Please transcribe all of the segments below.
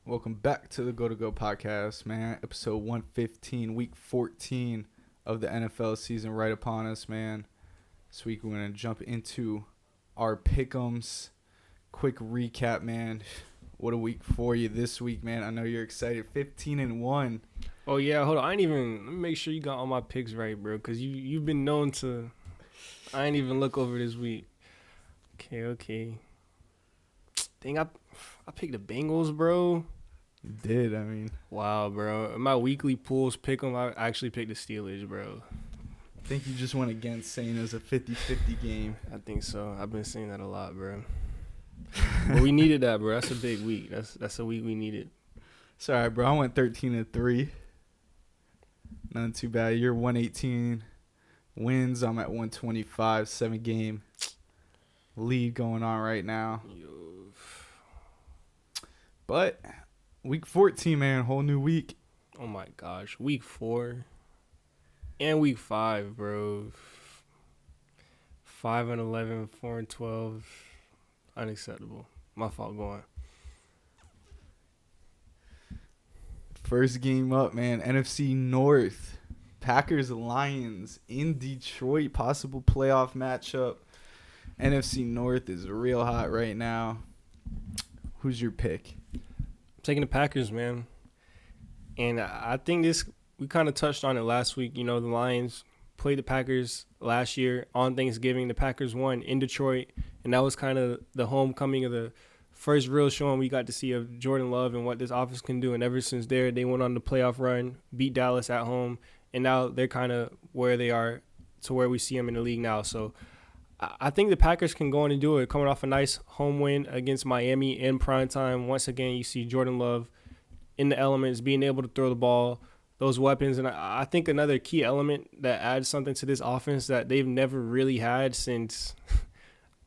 Welcome back to the Go to Go podcast, man. Episode 115, week 14 of the NFL season right upon us, man. This week we're going to jump into our Piclk'ems. Quick recap, man. What a week for you this week, man. I know you're excited. 15-1. Oh, yeah, hold on. Let me make sure you got all my picks right, bro, because you've been known to. I ain't even look over this week. Okay. Dang, I picked the Bengals, bro. You did, I mean. Wow, bro. In my weekly pools pick 'em, I actually picked the Steelers, bro. I think you just went against saying it was a 50-50 game. I think so. I've been saying that a lot, bro. But we needed that, bro. That's a big week. That's a week we needed. It's all right, bro. I went 13-3. Not too bad. You're 118 wins. I'm at 125, 7-game lead going on right now. But week 14, man, whole new week. Oh my gosh, week 4 and week 5, bro. 5-11, 4-12, unacceptable. My fault. Going. First game up, man. NFC North, Packers Lions in Detroit, possible playoff matchup. NFC North is real hot right now. Who's your pick? I'm taking the Packers, man. And I think we kind of touched on it last week. You know, the Lions played the Packers last year on Thanksgiving. The Packers won in Detroit, and that was kind of the homecoming of the first real showing we got to see of Jordan Love and what this offense can do. And ever since there, they went on the playoff run, beat Dallas at home, and now they're kind of where they are to where we see them in the league now. So I think the Packers can go on and do it, coming off a nice home win against Miami in primetime. Once again, you see Jordan Love in the elements, being able to throw the ball, those weapons. And I think another key element that adds something to this offense that they've never really had since,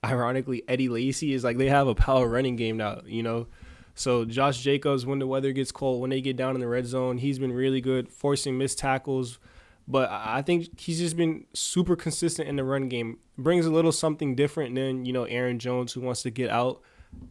ironically, Eddie Lacy is like they have a power running game now, you know. So Josh Jacobs, when the weather gets cold, when they get down in the red zone, he's been really good, forcing missed tackles. But I think he's just been super consistent in the run game. Brings a little something different than, you know, Aaron Jones, who wants to get out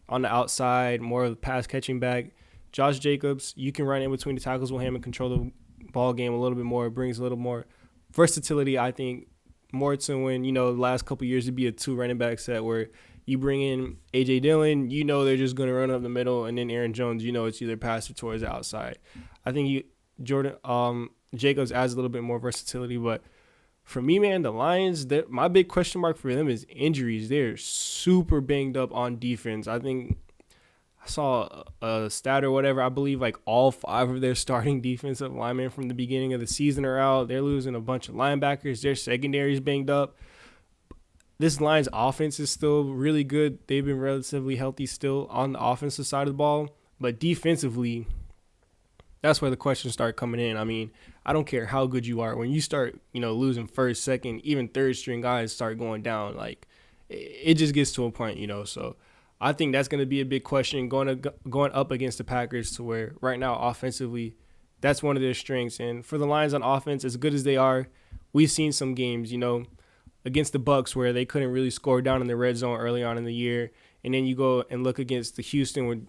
on the outside, more of a pass-catching back. Josh Jacobs, you can run in between the tackles with him and control the ball game a little bit more. It brings a little more versatility, I think, more to when, you know, the last couple of years it'd be a 2 running back set where you bring in A.J. Dillon, you know they're just going to run up the middle, and then Aaron Jones, you know it's either pass or towards the outside. I think Jacobs adds a little bit more versatility, but for me, man, the Lions, my big question mark for them is injuries. They're super banged up on defense. I think I saw a stat or whatever. I believe like all 5 of their starting defensive linemen from the beginning of the season are out. They're losing a bunch of linebackers. Their secondary is banged up. This Lions offense is still really good. They've been relatively healthy still on the offensive side of the ball, but defensively, that's where the questions start coming in. I mean, I don't care how good you are. When you start, you know, losing first, second, even third string guys start going down, like it just gets to a point, you know. So I think that's going to be a big question going up against the Packers, to where right now offensively, that's one of their strengths. And for the Lions on offense, as good as they are, we've seen some games, you know, against the Bucs where they couldn't really score down in the red zone early on in the year. And then you go and look against the Houston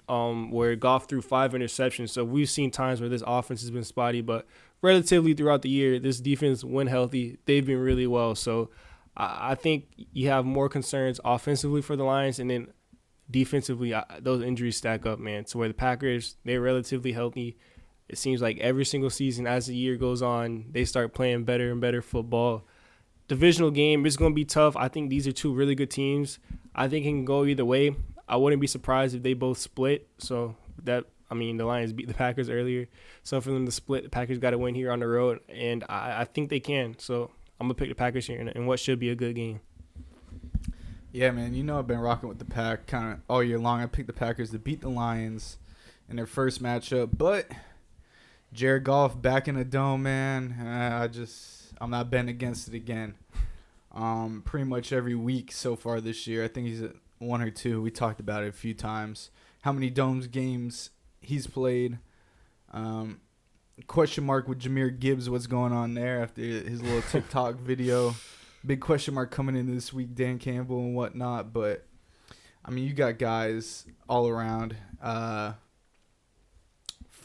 where Goff threw 5 interceptions. So we've seen times where this offense has been spotty, but relatively throughout the year, this defense, when healthy, they've been really well. So I think you have more concerns offensively for the Lions, and then defensively, those injuries stack up, man, to where the Packers, they're relatively healthy. It seems like every single season as the year goes on, they start playing better and better football. Divisional game is going to be tough. I think these are 2 really good teams. I think it can go either way. I wouldn't be surprised if they both split. So the Lions beat the Packers earlier. So for them to split, the Packers got to win here on the road, and I think they can. So I'm going to pick the Packers here in what should be a good game. Yeah, man, you know I've been rocking with the Pack kind of all year long. I picked the Packers to beat the Lions in their first matchup, but Jared Goff back in the dome, man. I'm not betting against it again. Pretty much every week so far this year, I think he's at 1 or 2. We talked about it a few times. How many Domes games he's played. Question mark with Jahmyr Gibbs. What's going on there after his little TikTok video? Big question mark coming in this week, Dan Campbell and whatnot. But, I mean, you got guys all around.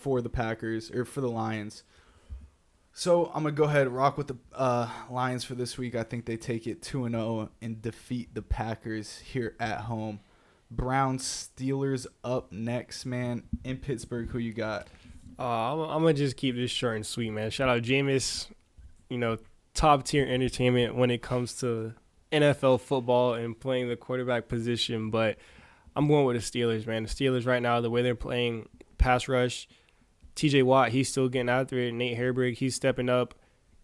for the Packers or for the Lions. So I'm gonna go ahead and rock with the Lions for this week. I think they take it 2-0 and defeat the Packers here at home. Browns Steelers up next, man. In Pittsburgh, who you got? I'm gonna just keep this short and sweet, man. Shout out Jameis, top tier entertainment when it comes to NFL football and playing the quarterback position. But I'm going with the Steelers, man. The Steelers right now, the way they're playing pass rush. TJ Watt, he's still getting after it. Nate Hairbrigg, he's stepping up,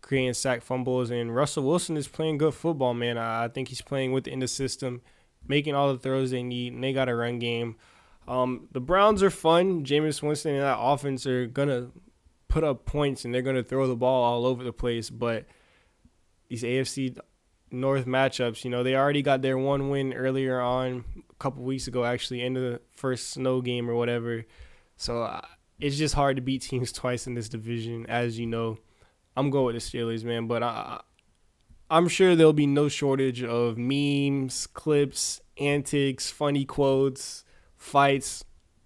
creating sack fumbles. And Russell Wilson is playing good football, man. I think he's playing within the system, making all the throws they need, and they got a run game. The Browns are fun. Jameis Winston and that offense are going to put up points, and they're going to throw the ball all over the place. But these AFC North matchups, they already got their one win earlier on, a couple weeks ago, actually, into the first snow game or whatever. So it's just hard to beat teams twice in this division, as you know. I'm going with the Steelers, man, but I'm sure there'll be no shortage of memes, clips, antics, funny quotes, fights,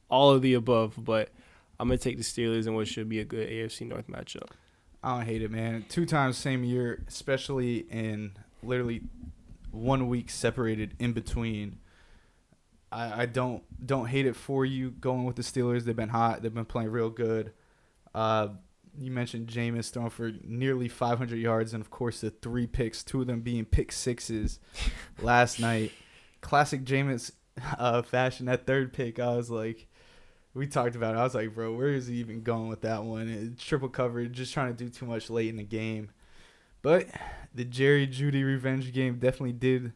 all of the above. But I'm going to take the Steelers in what should be a good AFC North matchup. I don't hate it, man. 2 times same year, especially in literally 1 week separated in between. I don't hate it for you going with the Steelers. They've been hot. They've been playing real good. You mentioned Jameis throwing for nearly 500 yards and, of course, the 3 picks, 2 of them being pick sixes last night. Classic Jameis fashion, that 3rd pick, I was like, we talked about it. I was like, bro, where is he even going with that one? It's triple coverage, just trying to do too much late in the game. But the Jerry Jeudy revenge game definitely did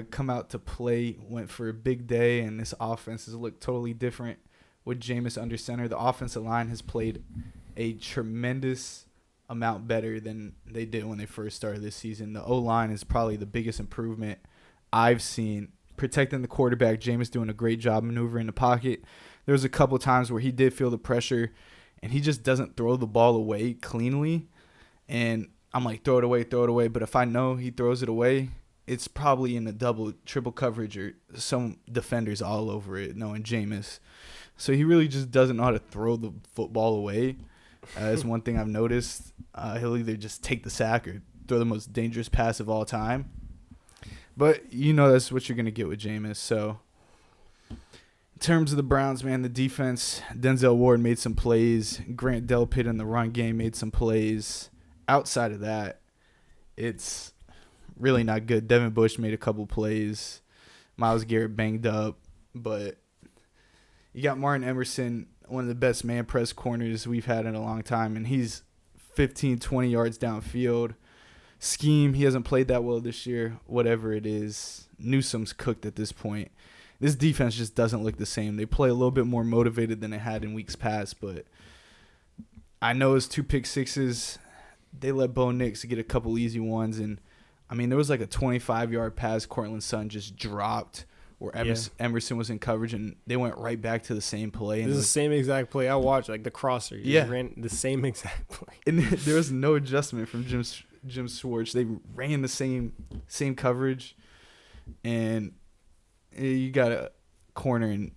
come out to play, went for a big day, and this offense has looked totally different with Jameis under center. The offensive line has played a tremendous amount better than they did when they first started this season. The O-line is probably the biggest improvement I've seen. Protecting the quarterback, Jameis doing a great job maneuvering the pocket. There was a couple times where he did feel the pressure, and he just doesn't throw the ball away cleanly. And I'm like, throw it away. But if I know he throws it away, it's probably in a double, triple coverage or some defenders all over it, knowing Jameis. So he really just doesn't know how to throw the football away. That's one thing I've noticed. He'll either just take the sack or throw the most dangerous pass of all time. But that's what you're going to get with Jameis. So in terms of the Browns, man, the defense, Denzel Ward made some plays. Grant Delpit in the run game made some plays. Outside of that, it's really not good. Devin Bush made a couple plays. Myles Garrett banged up. But you got Martin Emerson, one of the best man press corners we've had in a long time, and he's 15, 20 yards downfield. Scheme, he hasn't played that well this year. Whatever it is, Newsom's cooked at this point. This defense just doesn't look the same. They play a little bit more motivated than they had in weeks past, but I know it's 2 pick sixes. They let Bo Nix get a couple easy ones, and there was like a 25-yard pass Cortland Sutton just dropped where Emerson was in coverage, and they went right back to the same play. And it was the same exact play. I watched, like the crosser. He ran the same exact play. And there was no adjustment from Jim Schwartz. They ran the same coverage, and you got a corner, and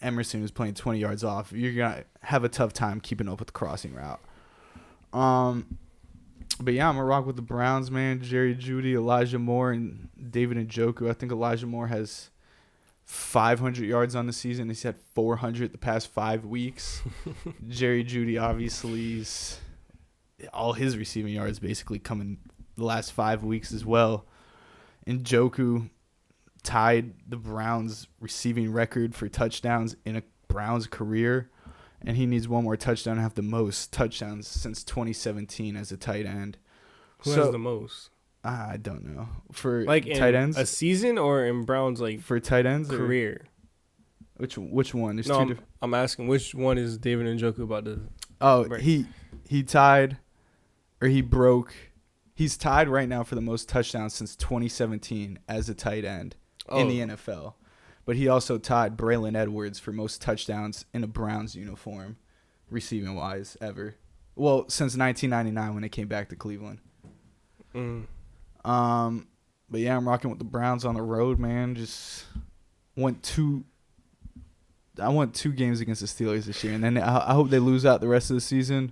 Emerson was playing 20 yards off. You're going to have a tough time keeping up with the crossing route. But yeah, I'm going to rock with the Browns, man. Jerry Jeudy, Elijah Moore, and David Njoku. I think Elijah Moore has 500 yards on the season. He's had 400 the past 5 weeks. Jerry Jeudy, obviously, all his receiving yards basically come in the last 5 weeks as well. Njoku tied the Browns' receiving record for touchdowns in a Browns career, and he needs one more touchdown to have the most touchdowns since 2017 as a tight end. Who has the most? I don't know. For like tight ends? A season or in Browns for tight ends career? Which one? There's no, I'm asking which one is David Njoku about to break? He tied, or he broke. He's tied right now for the most touchdowns since 2017 as a tight end in the NFL. But he also tied Braylon Edwards for most touchdowns in a Browns uniform, receiving-wise, ever. Well, since 1999 when they came back to Cleveland. But yeah, I'm rocking with the Browns on the road, man. Just went 2 I want 2 games against the Steelers this year, and then I hope they lose out the rest of the season.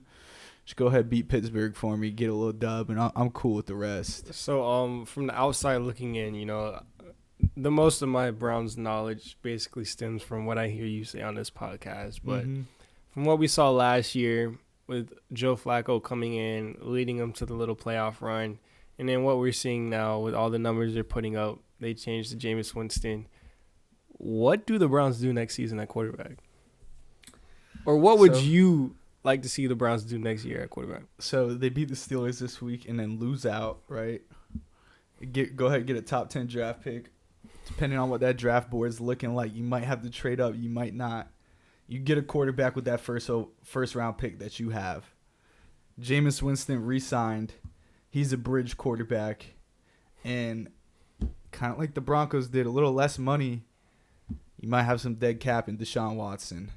Just go ahead, beat Pittsburgh for me, get a little dub, and I'm cool with the rest. So, from the outside looking in, the most of my Browns knowledge basically stems from what I hear you say on this podcast. But from what we saw last year with Joe Flacco coming in, leading them to the little playoff run, and then what we're seeing now with all the numbers they're putting up, they changed to Jameis Winston. What do the Browns do next season at quarterback? Or what would you like to see the Browns do next year at quarterback? So they beat the Steelers this week and then lose out, right? Go ahead and get a top 10 draft pick. Depending on what that draft board is looking like, you might have to trade up, you might not. You get a quarterback with that first round pick that you have. Jameis Winston re-signed. He's a bridge quarterback. And kind of like the Broncos did, a little less money. You might have some dead cap in Deshaun Watson.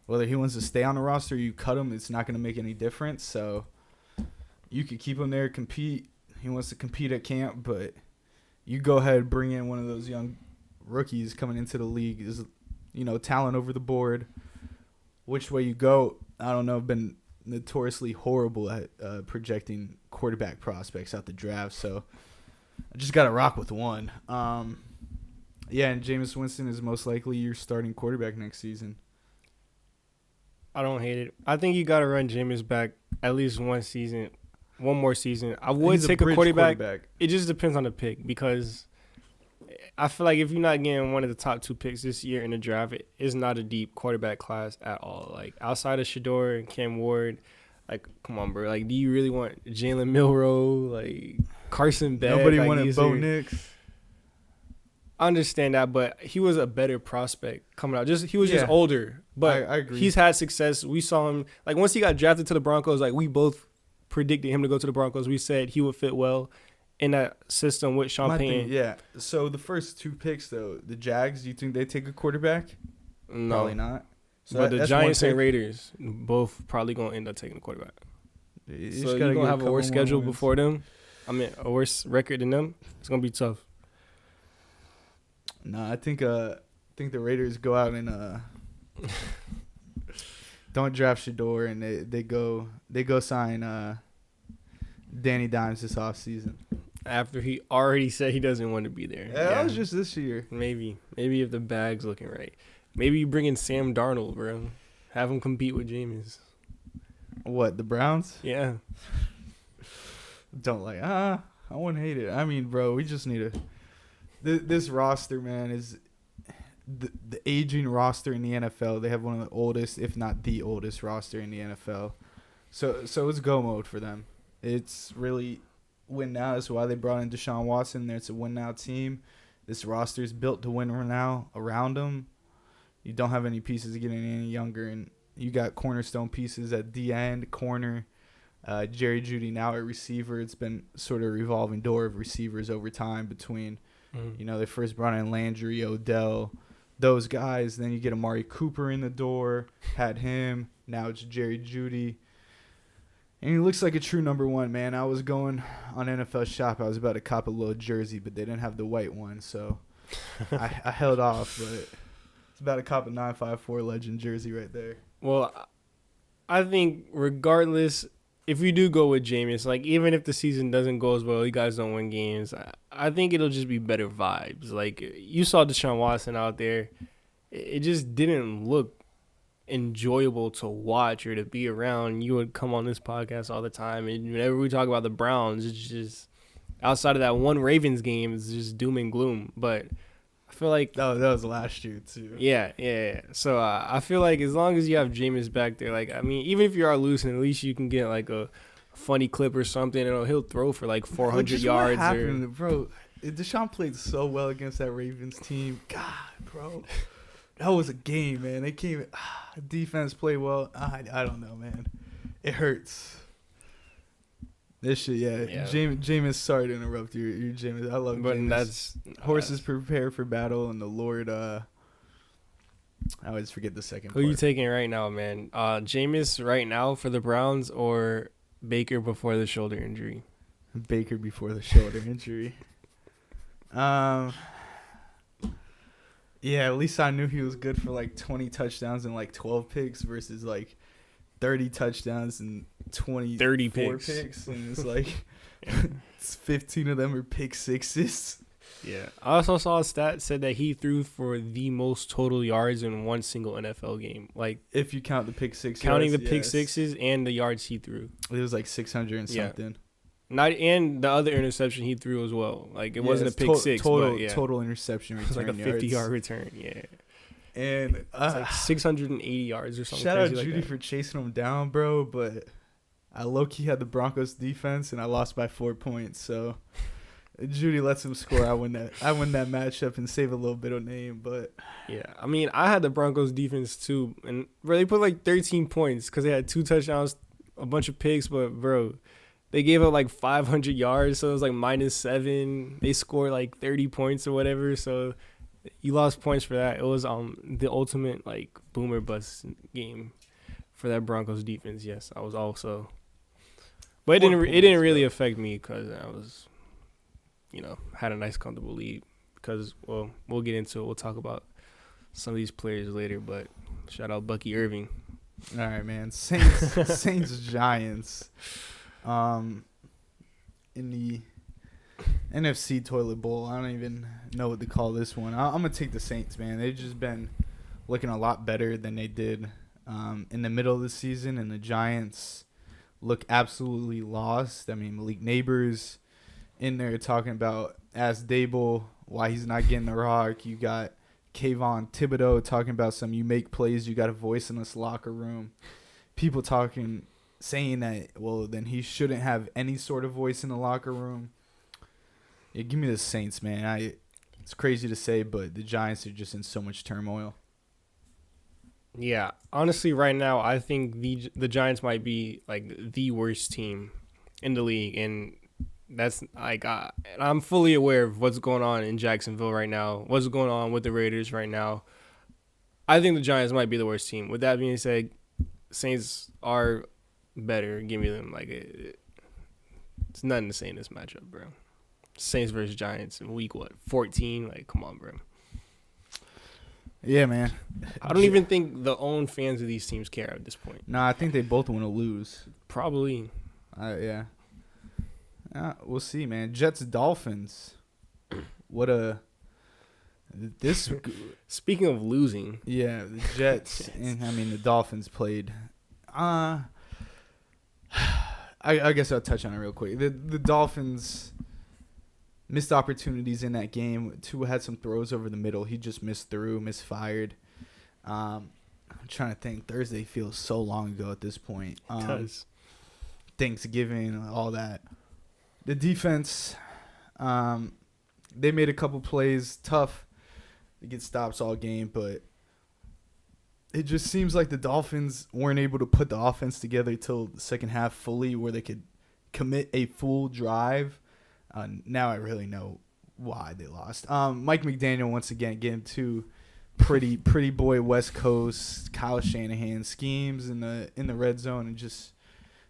Whether he wants to stay on the roster or you cut him, it's not going to make any difference. So you could keep him there, compete. He wants to compete at camp, but you go ahead and bring in one of those young rookies coming into the league. Is talent over the board. Which way you go, I don't know. I've been notoriously horrible at projecting quarterback prospects out the draft, so I just got to rock with one. And Jameis Winston is most likely your starting quarterback next season. I don't hate it. I think you got to run Jameis back at least one more season. I would take a quarterback. It just depends on the pick because I feel like if you're not getting one of the top 2 picks this year in the draft, it is not a deep quarterback class at all. Like outside of Shador and Cam Ward, like come on, bro. Like, do you really want Jalen Milroe, like Carson Beck? Nobody like, wanted Bo Nix. I understand that, but he was a better prospect coming out. He was just older, but I agree. He's had success. We saw him like once he got drafted to the Broncos. Like we both predicted him to go to the Broncos. We said he would fit well in that system with Sean Payton. So the first 2 picks, though, the Jags, do you think they take a quarterback? No. Probably not. So but the Giants and Raiders both probably going to end up taking a quarterback. So you're going to have a worse schedule before them. I mean, a worse record than them. It's going to be tough. No, I think the Raiders go out and don't draft Shador, and they go sign Danny Dimes this offseason. After he already said he doesn't want to be there. Yeah, that was just this year. Maybe if the bag's looking right. Maybe you bring in Sam Darnold, bro. Have him compete with Jameis. What, the Browns? Yeah. Don't I wouldn't hate it. I mean, bro, we just need this roster, man, is the aging roster in the NFL. They have one of the oldest, if not the oldest roster in the NFL. So it's go mode for them. It's really win now. That's why they brought in Deshaun Watson. It's a win now team. This roster is built to win now around them. You don't have any pieces getting any younger, and you got cornerstone pieces at the end, corner, Jerry Jeudy now at receiver. It's been sort of a revolving door of receivers over time between, they first brought in Landry, Odell, those guys. Then you get Amari Cooper in the door, had him. Now it's Jerry Jeudy. And he looks like a true number 1, man. I was going on NFL Shop. I was about to cop a little jersey, but they didn't have the white one, so I held off. But it's about to cop a 954 Legend jersey right there. Well, I think regardless, if you do go with Jameis, like even if the season doesn't go as well, you guys don't win games, I think it'll just be better vibes. Like you saw Deshaun Watson out there. It just didn't look enjoyable to watch or to be around. You would come on this podcast all the time, and whenever we talk about the Browns, it's just outside of that one Ravens game, it's just doom and gloom. But I feel like that was last year too. Yeah. So I feel like as long as you have Jameis back there, like I mean, even if you are losing, at least you can get like a funny clip or something, and he'll throw for like 400 yards. What happened, bro? Deshaun played so well against that Ravens team. God, bro. That was a game, man. They came. Defense played well. I don't know, man. It hurts. This shit, yeah. Jameis, sorry to interrupt you. You're Jameis. I love Jameis. That's horses prepare for battle, and the Lord. I always forget the second. Who are you taking right now, man? Jameis right now for the Browns or Baker before the shoulder injury? Baker before the shoulder injury. Yeah, at least I knew he was good for like 20 touchdowns and like 12 picks versus like 30 touchdowns and 30 24 picks. and it's like Yeah. 15 of them are pick sixes. Yeah. I also saw a stat said that he threw for the most total yards in one single NFL game. Like, If you count the pick six counting yards, the pick yes. sixes and the yards he threw. It was like 600 and Yeah. something. Not and the other interception he threw as well. Like, it wasn't a it's pick six, total, but yeah. total interception It was return like a 50-yard yards. return. Yeah. And It's like 680 yards or something. shout out crazy like Judy that. for chasing him down, bro. But I low-key had the Broncos defense, and I lost by 4 points. So Judy lets him score. I win that matchup and save a little bit of name. But Yeah, I mean, I had the Broncos defense too, and bro, they put like 13 points because they had 2 touchdowns, a bunch of picks, but bro, they gave up like 500 yards, so it was like -7. They scored like 30 points or whatever, so you lost points for that. It was the ultimate like boomer bust game for that Broncos defense. Yes, I was also, but it 4 didn't points, really bro. affect me because I was, had a nice comfortable lead. Because, well, we'll get into it. We'll talk about some of these players later, but shout out Bucky Irving. all right, man. Saints Giants. In the NFC toilet bowl, I don't even know what to call this one. I'm gonna take the Saints, man. They've just been looking a lot better than they did in the middle of the season, and the Giants look absolutely lost. I mean, Malik Neighbors in there talking about As Dable, why he's not getting the rock. You got Kayvon Thibodeau talking about some you make plays, you got a voice in this locker room. People saying that, well, then he shouldn't have any sort of voice in the locker room. Yeah, give me the Saints, man. It's crazy to say, but the Giants are just in so much turmoil. Yeah, honestly, right now, I think the Giants might be like the worst team in the league, and that's like and I'm fully aware of what's going on in Jacksonville right now, what's going on with the Raiders right now. I think the Giants might be the worst team. With that being said, Saints are better. Give me them. Like it's nothing to say in this matchup, bro. Saints versus Giants in week 14? Like, come on, bro. Yeah, man. I don't even think the own fans of these teams care at this point. Nah, I think they both want to lose. Probably. Yeah. We'll see, man. Jets Dolphins. Speaking of losing. Yeah, the Jets and the Dolphins played. I guess I'll touch on it real quick. The Dolphins missed opportunities in that game. Tua had some throws over the middle. He just misfired. I'm trying to think. Thursday feels so long ago at this point. It does. Thanksgiving, all that. The defense, they made a couple plays tough to get stops all game, but it just seems like the Dolphins weren't able to put the offense together till the second half fully where they could commit a full drive. Now I really know why they lost. Mike McDaniel, once again, getting two pretty boy West Coast Kyle Shanahan schemes in the red zone, and just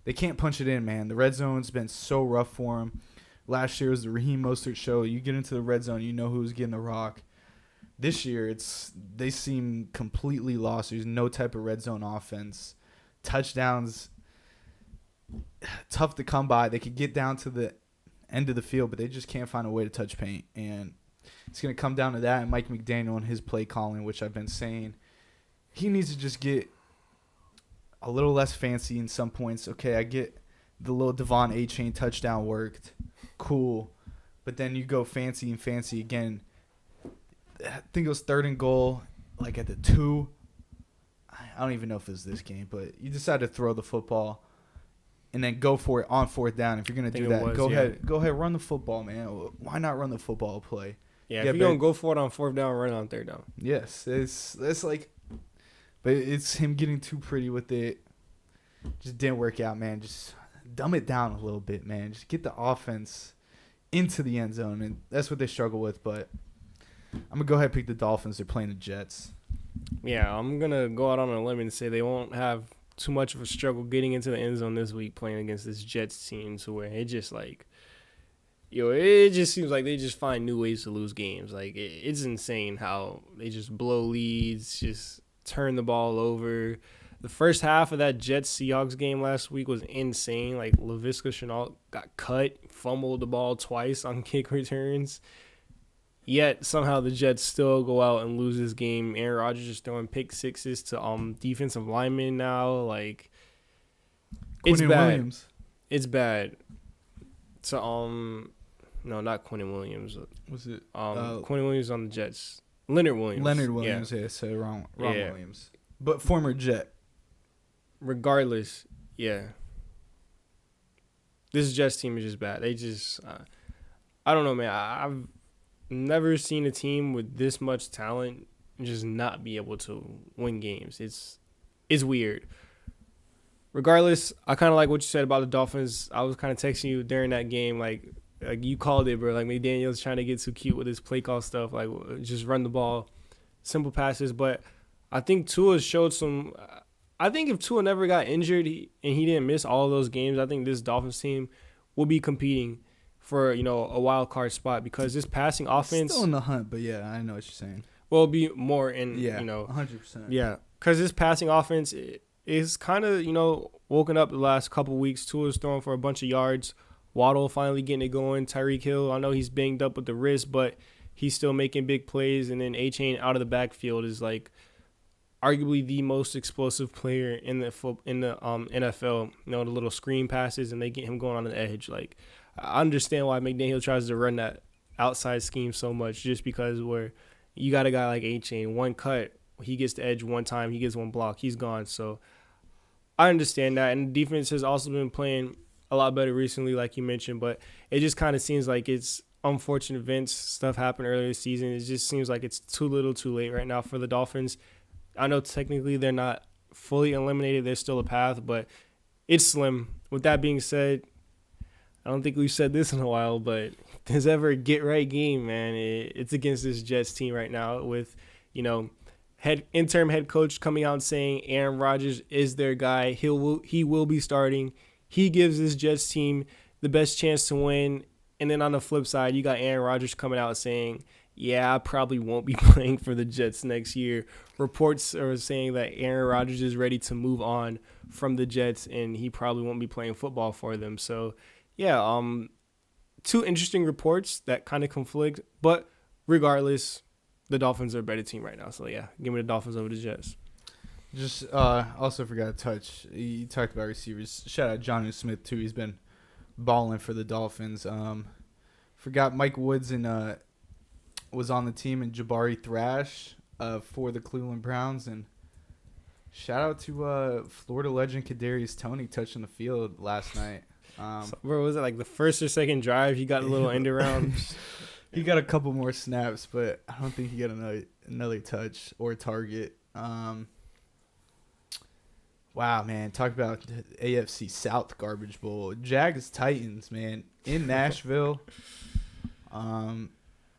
they can't punch it in, man. The red zone's been so rough for them. Last year was the Raheem Mostert show. You get into the red zone, you know who's getting the rock. This year, they seem completely lost. There's no type of red zone offense. Touchdowns, tough to come by. They could get down to the end of the field, but they just can't find a way to touch paint. And it's going to come down to that and Mike McDaniel and his play calling, which I've been saying. He needs to just get a little less fancy in some points. Okay, I get the little Devon A-Chain touchdown worked. Cool. But then you go fancy again. I think it was 3rd and goal, like at the 2. I don't even know if it was this game, but you decide to throw the football and then go for it on 4th down. If you're going to do that, go ahead, run the football, man. Why not run the football play? Yeah, if you're going to go for it on 4th down, run it on 3rd down. Yes, it's like, but it's him getting too pretty with it. Just didn't work out, man. Just dumb it down a little bit, man. Just get the offense into the end zone, and that's what they struggle with, but I'm going to go ahead and pick the Dolphins. They're playing the Jets. Yeah, I'm going to go out on a limb and say they won't have too much of a struggle getting into the end zone this week playing against this Jets team to where it just like it just seems like they just find new ways to lose games. Like it's insane how they just blow leads, just turn the ball over. The first half of that Jets Seahawks game last week was insane. Like Laviska Shenault got cut, fumbled the ball twice on kick returns. Yet somehow the Jets still go out and lose this game. Aaron Rodgers is throwing pick sixes to defensive linemen now. Like it's Quinnen bad. Williams. It's bad. To no, not Quinnen Williams. Was it Quinnen Williams on the Jets. Leonard Williams. Leonard Williams? Yeah, so wrong Yeah. Williams. But former Jet. Regardless, yeah. This Jets team is just bad. They just, I don't know, man. I've never seen a team with this much talent just not be able to win games. It's weird. Regardless, I kind of like what you said about the Dolphins. I was kind of texting you during that game, like you called it, bro. Like McDaniel's trying to get too cute with his play call stuff, like just run the ball, simple passes. But I think Tua showed some. I think if Tua never got injured and he didn't miss all of those games, I think this Dolphins team will be competing for a wild card spot because this passing offense Still in the hunt, but yeah, I know what you're saying. will be more in 100%. Yeah, because this passing offense is kind of woken up the last couple weeks. Tua's throwing for a bunch of yards. Waddle finally getting it going. Tyreek Hill, I know he's banged up with the wrist, but he's still making big plays. And then A-Chain out of the backfield is like arguably the most explosive player in the NFL. The little screen passes and they get him going on the edge. Like I understand why McDaniel tries to run that outside scheme so much, just because where you got a guy like A-Chain, one cut, he gets the edge one time, he gets one block, he's gone. So I understand that, and the defense has also been playing a lot better recently, like you mentioned, but it just kind of seems like it's unfortunate events. Stuff happened earlier this season. It just seems like it's too little too late right now for the Dolphins. I know technically they're not fully eliminated. There's still a path, but it's slim. With that being said, I don't think we've said this in a while, but if there's ever a get-right game, man, it's against this Jets team right now with, interim head coach coming out and saying Aaron Rodgers is their guy. He will be starting. He gives this Jets team the best chance to win. And then on the flip side, you got Aaron Rodgers coming out saying, yeah, I probably won't be playing for the Jets next year. Reports are saying that Aaron Rodgers is ready to move on from the Jets, and he probably won't be playing football for them. So, yeah, two interesting reports that kind of conflict. But regardless, the Dolphins are a better team right now. So, yeah, give me the Dolphins over the Jets. Just also forgot to touch. You talked about receivers. Shout out Jonnu Smith too. He's been balling for the Dolphins. Forgot Mike Woods and was on the team, and Jabari Thrash for the Cleveland Browns. And shout out to Florida legend Kadarius Toney touching the field last night. So, bro, was it like the first or second drive? He got a little end around. He got a couple more snaps, but I don't think he got another touch or target. Wow, man. Talk about the AFC South garbage bowl. Jags Titans, man, in Nashville.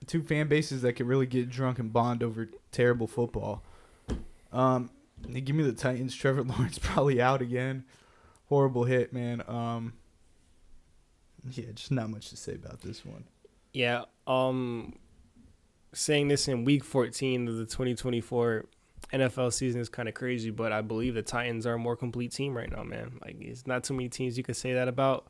Two fan bases that could really get drunk and bond over terrible football. They give me the Titans. Trevor Lawrence probably out again. Horrible hit, man. Yeah, just not much to say about this one. Yeah, saying this in week 14 of the 2024 NFL season is kind of crazy, but I believe the Titans are a more complete team right now, man. Like, it's not too many teams you can say that about,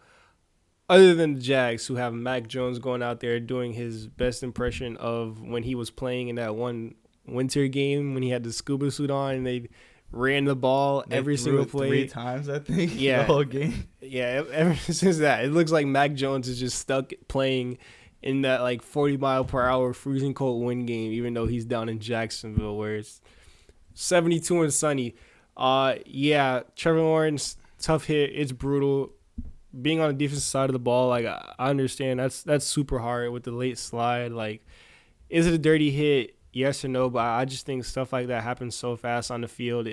other than the Jags, who have Mac Jones going out there doing his best impression of when he was playing in that one winter game when he had the scuba suit on and they ran the ball every single play. 3 times, I think, yeah, the whole game. Yeah, ever since that, it looks like Mac Jones is just stuck playing in that, like, 40-mile-per-hour freezing cold wind game, even though he's down in Jacksonville where it's 72 and sunny. Yeah, Trevor Lawrence, tough hit. It's brutal. Being on the defensive side of the ball, like, I understand that's super hard with the late slide. Like, is it a dirty hit? Yes or no, but I just think stuff like that happens so fast on the field.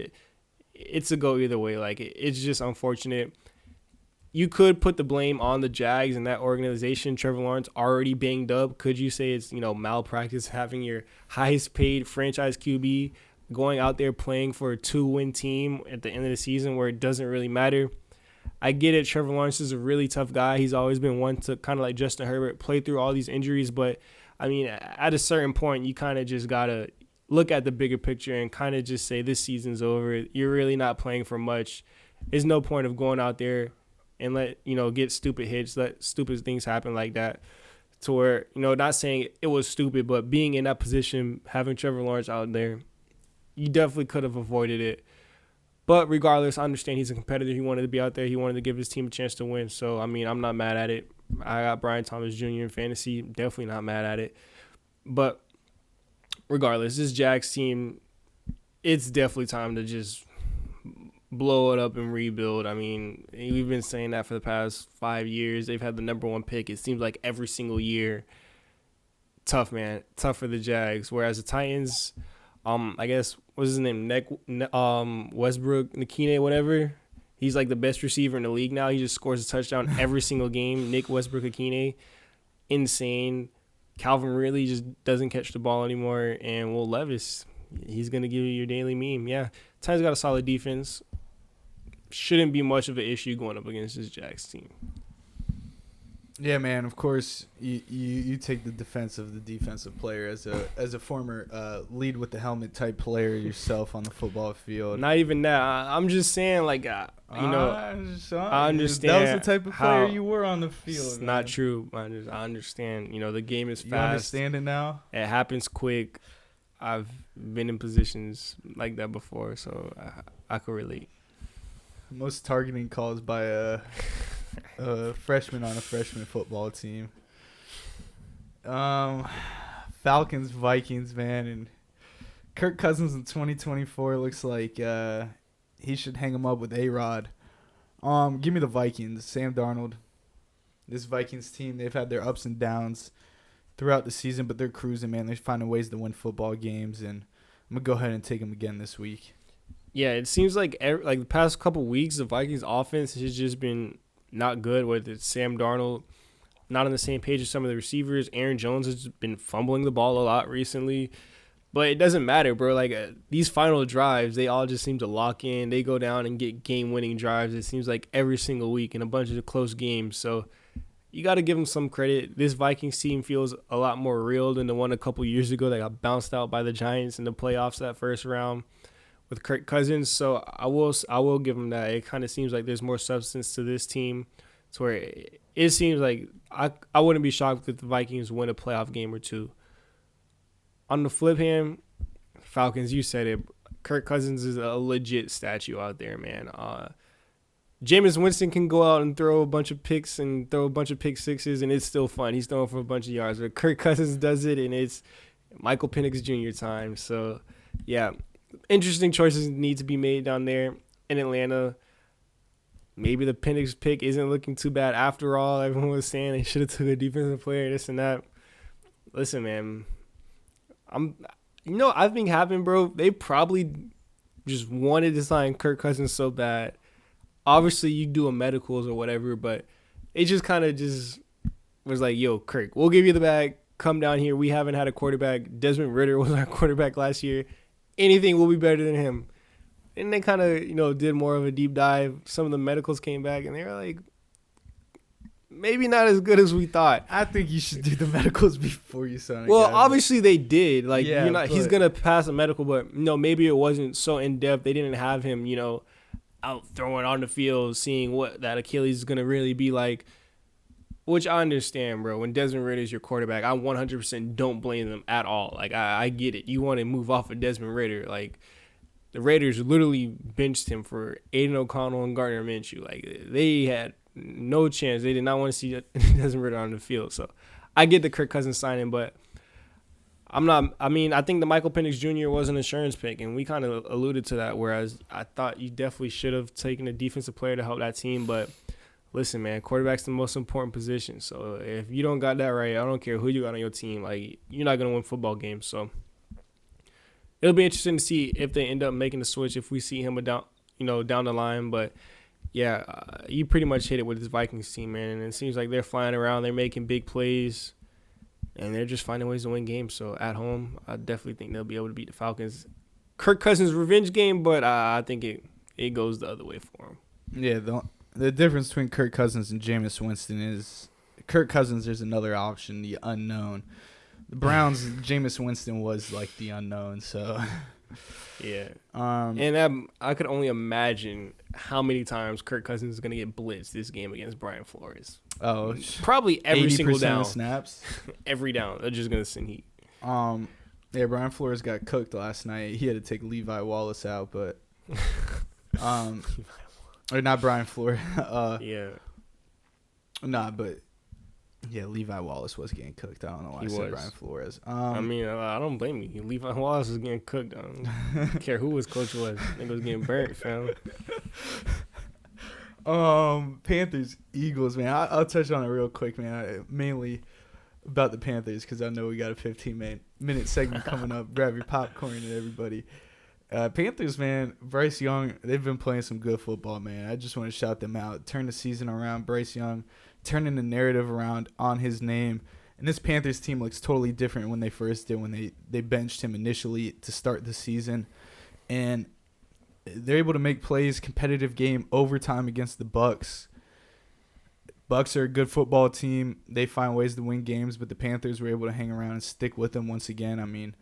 It's a go either way. Like, it's just unfortunate. You could put the blame on the Jags and that organization. Trevor Lawrence already banged up. Could you say it's, malpractice having your highest paid franchise QB going out there playing for a 2-win team at the end of the season where it doesn't really matter? I get it. Trevor Lawrence is a really tough guy. He's always been one to kind of like Justin Herbert play through all these injuries. But, I mean, at a certain point, you kind of just got to look at the bigger picture and kind of just say this season's over. You're really not playing for much. There's no point of going out there and get stupid hits, let stupid things happen like that. To where, not saying it was stupid, but being in that position, having Trevor Lawrence out there, you definitely could have avoided it. But regardless, I understand he's a competitor. He wanted to be out there. He wanted to give his team a chance to win. So, I mean, I'm not mad at it. I got Brian Thomas Jr. in fantasy. Definitely not mad at it. But regardless, this Jags team, it's definitely time to just blow it up and rebuild. I mean, we've been saying that for the past 5 years. They've had the number one pick. It seems like every single year. Tough, man. Tough for the Jags. Whereas the Titans, I guess, what's his name? Westbrook, Nikine, whatever. He's like the best receiver in the league now. He just scores a touchdown every single game. Nick Westbrook-Akine, insane. Calvin Ridley just doesn't catch the ball anymore. And Will Levis, he's going to give you your daily meme. Yeah, Titans got a solid defense. Shouldn't be much of an issue going up against this Jags team. Yeah, man. Of course, you take the defensive player as a former lead with the helmet type player yourself on the football field. Not even that. I'm just saying, like, I understand. That was the type of player you were on the field. It's not true. I understand. The game is fast. You understand it now? It happens quick. I've been in positions like that before, so I could relate. Most targeting calls by a freshman on a freshman football team. Falcons, Vikings, man, and Kirk Cousins in 2024 looks like he should hang him up with A-Rod. Give me the Vikings, Sam Darnold. This Vikings team, they've had their ups and downs throughout the season, but they're cruising, man. They're finding ways to win football games, and I'm going to go ahead and take them again this week. Yeah, it seems like the past couple weeks, the Vikings offense has just been not good. Whether it's Sam Darnold, not on the same page as some of the receivers. Aaron Jones has been fumbling the ball a lot recently. But it doesn't matter, bro. Like, these final drives, they all just seem to lock in. They go down and get game-winning drives, it seems like, every single week in a bunch of close games. So you got to give them some credit. This Vikings team feels a lot more real than the one a couple years ago that got bounced out by the Giants in the playoffs that first round with Kirk Cousins. So I will give them that. It kind of seems like there's more substance to this team, to where it seems like I wouldn't be shocked if the Vikings win a playoff game or two. On the flip hand, Falcons, you said it. Kirk Cousins is a legit statue out there, man. Jameis Winston can go out and throw a bunch of picks and throw a bunch of pick sixes, and it's still fun. He's throwing for a bunch of yards. But Kirk Cousins does it, and it's Michael Penix Jr. time. So, yeah, interesting choices need to be made down there in Atlanta. Maybe the Penix pick isn't looking too bad after all. Everyone was saying they should have took a defensive player, this and that. Listen, man, I think happened, bro. They probably just wanted to sign Kirk Cousins so bad. Obviously, you do a medicals or whatever, but it just kind of just was like, yo, Kirk, we'll give you the bag. Come down here. We haven't had a quarterback. Desmond Ridder was our quarterback last year. Anything will be better than him. And they kind of, did more of a deep dive. Some of the medicals came back, and they were like, maybe not as good as we thought. I think you should do the medicals before you sign. Well, obviously they did. Like, yeah, he's gonna pass a medical, but maybe it wasn't so in depth. They didn't have him, out throwing on the field, seeing what that Achilles is gonna really be like. Which I understand, bro. When Desmond Ridder is your quarterback, I 100% don't blame them at all. Like, I get it. You want to move off of Desmond Ridder. Like, the Raiders literally benched him for Aiden O'Connell and Gardner Minshew. Like, they had no chance. They did not want to see Desmond Ridder on the field. So I get the Kirk Cousins signing, but I think the Michael Penix Jr. was an insurance pick, and we kind of alluded to that, whereas I thought you definitely should have taken a defensive player to help that team. But listen, man, quarterback's the most important position. So if you don't got that right, I don't care who you got on your team. Like, you're not going to win football games. So it'll be interesting to see if they end up making the switch, if we see him down the line. But yeah, you pretty much hit it with this Vikings team, man. And it seems like they're flying around. They're making big plays, and they're just finding ways to win games. So at home, I definitely think they'll be able to beat the Falcons. Kirk Cousins' revenge game, but I think it goes the other way for him. Yeah, the difference between Kirk Cousins and Jameis Winston is Kirk Cousins, there's another option, the unknown. The Browns, Jameis Winston was like the unknown, so yeah. And I could only imagine how many times Kirk Cousins is gonna get blitzed this game against Brian Flores. Oh, probably every single down. Of snaps. Every down, they're just gonna send heat. Yeah, Brian Flores got cooked last night. He had to take Levi Wallace out, but or not Brian Flores. Yeah. Nah, but yeah, Levi Wallace was getting cooked. I don't know why I said Brian Flores. I mean, I don't blame you. Levi Wallace was getting cooked. I don't care who his coach was. I think it was getting burnt, fam. Panthers, Eagles, man. I'll touch on it real quick, man. Mainly about the Panthers because I know we got a 15-minute segment coming up. Grab your popcorn and everybody. Panthers, man, Bryce Young, they've been playing some good football, man. I just want to shout them out. Turn the season around. Bryce Young turning the narrative around on his name. And this Panthers team looks totally different when they first did, when they benched him initially to start the season. And they're able to make plays, competitive game, overtime against the Bucs. Bucs are a good football team. They find ways to win games, but the Panthers were able to hang around and stick with them once again. I mean,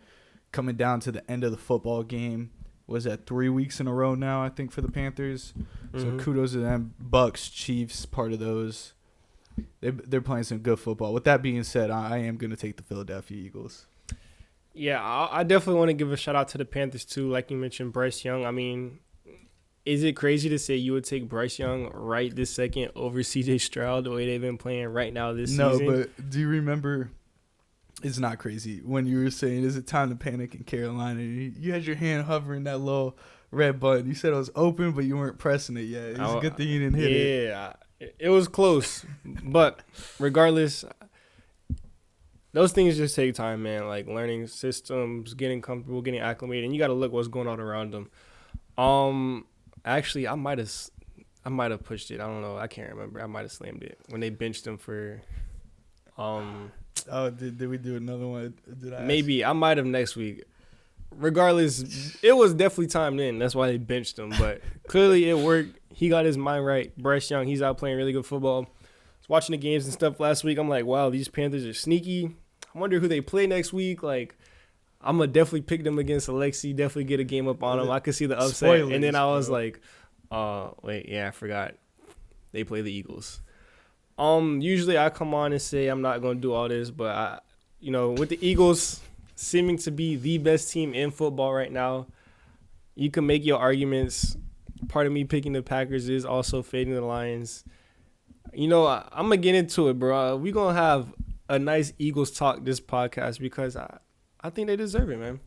coming down to the end of the football game, was that 3 weeks in a row now, I think, for the Panthers? Mm-hmm. So kudos to them. Bucs, Chiefs, part of those. They're playing some good football. With that being said, I am going to take the Philadelphia Eagles. Yeah, I definitely want to give a shout-out to the Panthers, too. Like you mentioned, Bryce Young. I mean, is it crazy to say you would take Bryce Young right this second over C.J. Stroud the way they've been playing right now this season? No, but do you remember – it's not crazy when you were saying, is it time to panic in Carolina? You had your hand hovering that little red button. You said it was open, but you weren't pressing it yet. It's a good thing you didn't hit it. Yeah, it was close. But regardless, those things just take time, man. Like learning systems, getting comfortable, getting acclimated, and you got to look what's going on around them. Actually, I might have pushed it. I don't know. I can't remember. I might have slammed it when they benched him for. Oh, did we do another one? Maybe. I might have next week. Regardless, it was definitely timed in. That's why they benched him. But clearly it worked. He got his mind right. Bryce Young, he's out playing really good football. I was watching the games and stuff last week. I'm like, wow, these Panthers are sneaky. I wonder who they play next week. Like, I'm going to definitely pick them against Alexi. Definitely get a game up on them. I could see the upset. Spoilers, and then I was like, wait, yeah, I forgot. They play the Eagles. Usually I come on and say I'm not going to do all this, but with the Eagles seeming to be the best team in football right now, you can make your arguments. Part of me picking the Packers is also fading the Lions. I'm going to get into it, bro. We're going to have a nice Eagles talk this podcast because I think they deserve it, man.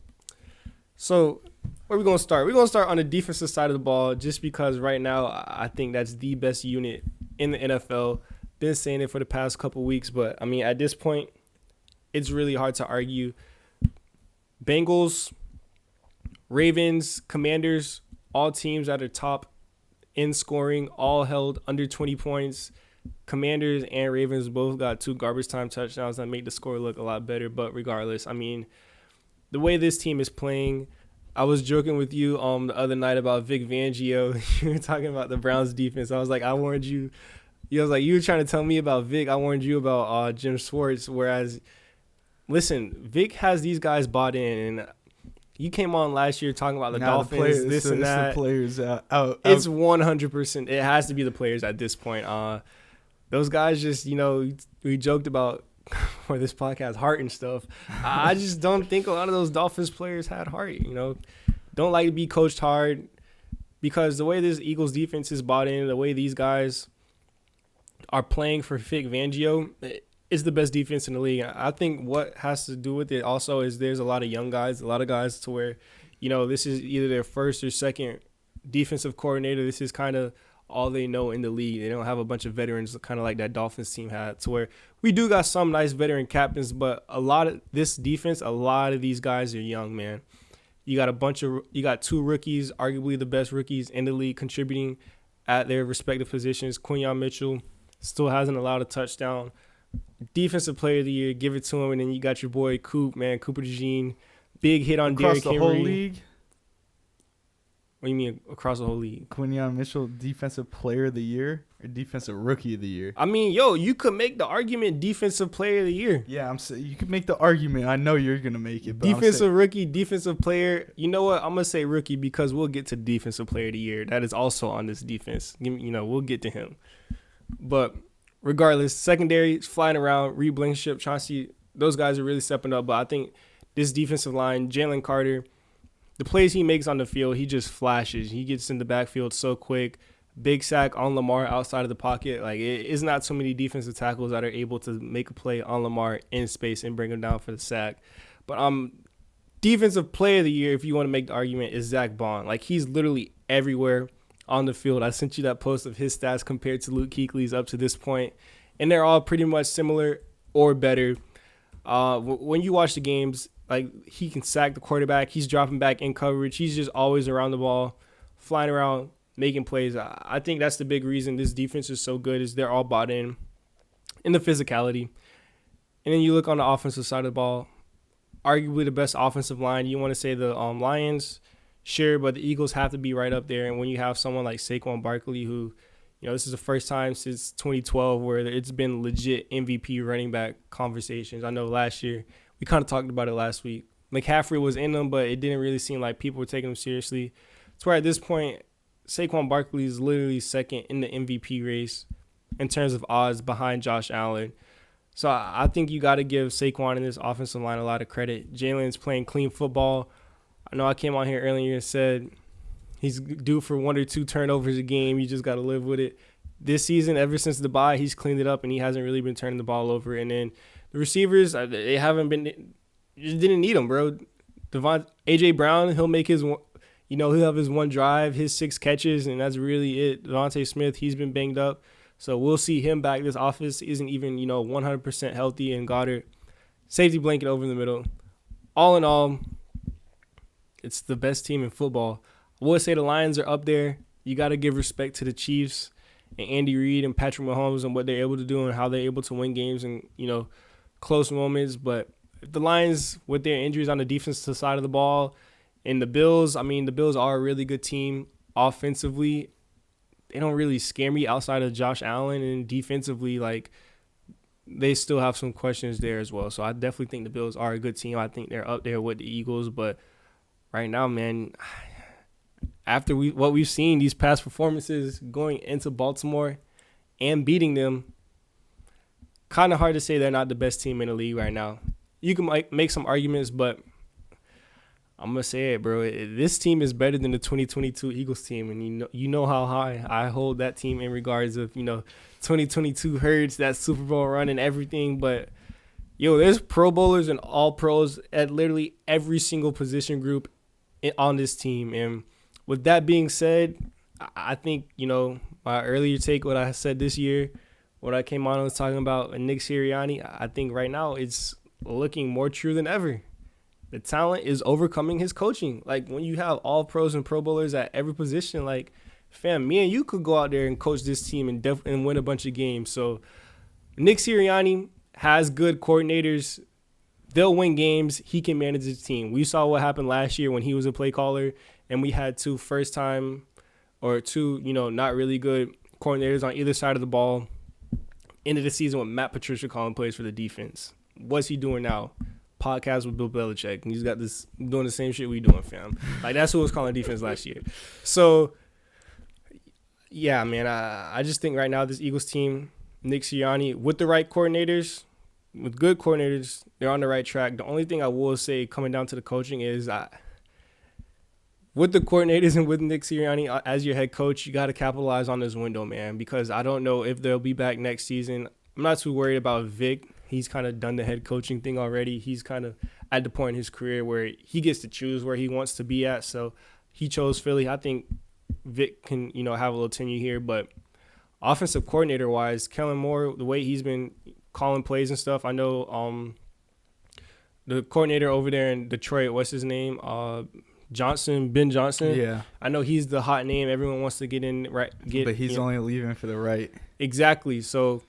So where are we going to start? We're going to start on the defensive side of the ball just because right now I think that's the best unit in the NFL. Been saying it for the past couple weeks, but I mean, at this point, it's really hard to argue. Bengals, Ravens, Commanders, all teams that are top in scoring, all held under 20 points. Commanders and Ravens both got 2 garbage time touchdowns that make the score look a lot better. But regardless, I mean, the way this team is playing, I was joking with you the other night about Vic Fangio. You were talking about the Browns defense. I was like, I warned you. I was like, you were trying to tell me about Vic. I warned you about Jim Schwartz. Whereas, listen, Vic has these guys bought in. And you came on last year talking about the Dolphins, and that. It's the players out. It's 100%. It has to be the players at this point. Those guys just, we joked about for this podcast, heart and stuff. I just don't think a lot of those Dolphins players had heart, Don't like to be coached hard because the way this Eagles defense is bought in, the way these guys are playing for Vic Fangio is the best defense in the league. I think what has to do with it also is there's a lot of young guys, a lot of guys to where, this is either their first or second defensive coordinator. This is kind of all they know in the league. They don't have a bunch of veterans kind of like that Dolphins team had, to where we do got some nice veteran captains, but a lot of this defense, a lot of these guys are young, man. You got 2 rookies, arguably the best rookies in the league, contributing at their respective positions. Quinyon Mitchell still hasn't allowed a touchdown. Defensive player of the year, give it to him. And then you got your boy Cooper DeJean. Big hit on Derrick Henry. Across the whole league? What do you mean across the whole league? Quinyon Mitchell, defensive player of the year or defensive rookie of the year? I mean, you could make the argument defensive player of the year. Yeah, I'm saying you could make the argument. I know you're gonna make it. But Defensive rookie, defensive player. You know what? I'm gonna say rookie because we'll get to defensive player of the year. That is also on this defense. We'll get to him. But regardless, secondary is flying around. Reed Blankenship, Chauncey, those guys are really stepping up. But I think this defensive line, Jalen Carter, the plays he makes on the field, he just flashes. He gets in the backfield so quick. Big sack on Lamar outside of the pocket. Like, it is not so many defensive tackles that are able to make a play on Lamar in space and bring him down for the sack. But defensive player of the year, if you want to make the argument, is Zach Bond. Like, he's literally everywhere on the field. I sent you that post of his stats compared to Luke Kuechly's up to this point, and they're all pretty much similar or better. When you watch the games, like, he can sack the quarterback. He's dropping back in coverage. He's just always around the ball, flying around, making plays. I think that's the big reason this defense is so good is they're all bought in the physicality. And then you look on the offensive side of the ball, arguably the best offensive line. You want to say the Lions, sure, but the Eagles have to be right up there. And when you have someone like Saquon Barkley, who, this is the first time since 2012 where it's been legit MVP running back conversations. I know last year, we kind of talked about it last week. McCaffrey was in them, but it didn't really seem like people were taking him seriously. It's where at this point, Saquon Barkley is literally second in the MVP race in terms of odds behind Josh Allen. So I think you got to give Saquon and this offensive line a lot of credit. Jalen's playing clean football. I know I came on here earlier and said he's due for 1 or 2 turnovers a game. You just got to live with it. This season, ever since the bye, he's cleaned it up, and he hasn't really been turning the ball over. And then the receivers, they haven't been – just didn't need them, bro. A.J. Brown, he'll make his – he'll have his one drive, his 6 catches, and that's really it. Devontae Smith, he's been banged up. So we'll see him back. This offense isn't even, 100% healthy. And Goddard, safety blanket over in the middle. All in all, it's the best team in football. I would say the Lions are up there. You got to give respect to the Chiefs and Andy Reid and Patrick Mahomes and what they're able to do and how they're able to win games and, close moments. But the Lions, with their injuries on the defensive side of the ball, and the Bills, the Bills are a really good team offensively. They don't really scare me outside of Josh Allen, and defensively, they still have some questions there as well. So I definitely think the Bills are a good team. I think they're up there with the Eagles. But right now, man, after what we've seen, these past performances going into Baltimore and beating them, kind of hard to say they're not the best team in the league right now. You can make some arguments, but I'm going to say it, bro. This team is better than the 2022 Eagles team, and you know how high I hold that team in regards of, 2022 Hurts, that Super Bowl run and everything. But, there's Pro Bowlers and all pros at literally every single position group on this team. And with that being said, I think, my earlier take, what I said this year, what I came on and was talking about Nick Sirianni, I think right now it's looking more true than ever. The talent is overcoming his coaching. Like, when you have all pros and Pro Bowlers at every position, fam, me and you could go out there and coach this team and win a bunch of games. So Nick Sirianni has good coordinators. They'll win games. He can manage his team. We saw what happened last year when he was a play caller, and we had two not really good coordinators on either side of the ball. End of the season with Matt Patricia calling plays for the defense. What's he doing now? Podcast with Bill Belichick, and he's got this doing the same shit we doing, fam. That's who was calling defense last year. So, yeah, man, I just think right now this Eagles team, Nick Sirianni, with the right coordinators, with good coordinators, they're on the right track. The only thing I will say coming down to the coaching is with the coordinators and with Nick Sirianni as your head coach, you got to capitalize on this window, man, because I don't know if they'll be back next season. I'm not too worried about Vic. He's kind of done the head coaching thing already. He's kind of at the point in his career where he gets to choose where he wants to be at. So he chose Philly. I think Vic can, have a little tenure here. But offensive coordinator-wise, Kellen Moore, the way he's been calling plays and stuff, I know the coordinator over there in Detroit, what's his name? Ben Johnson. Yeah. I know he's the hot name. Everyone wants to get in. But he's only leaving for the right. Exactly. So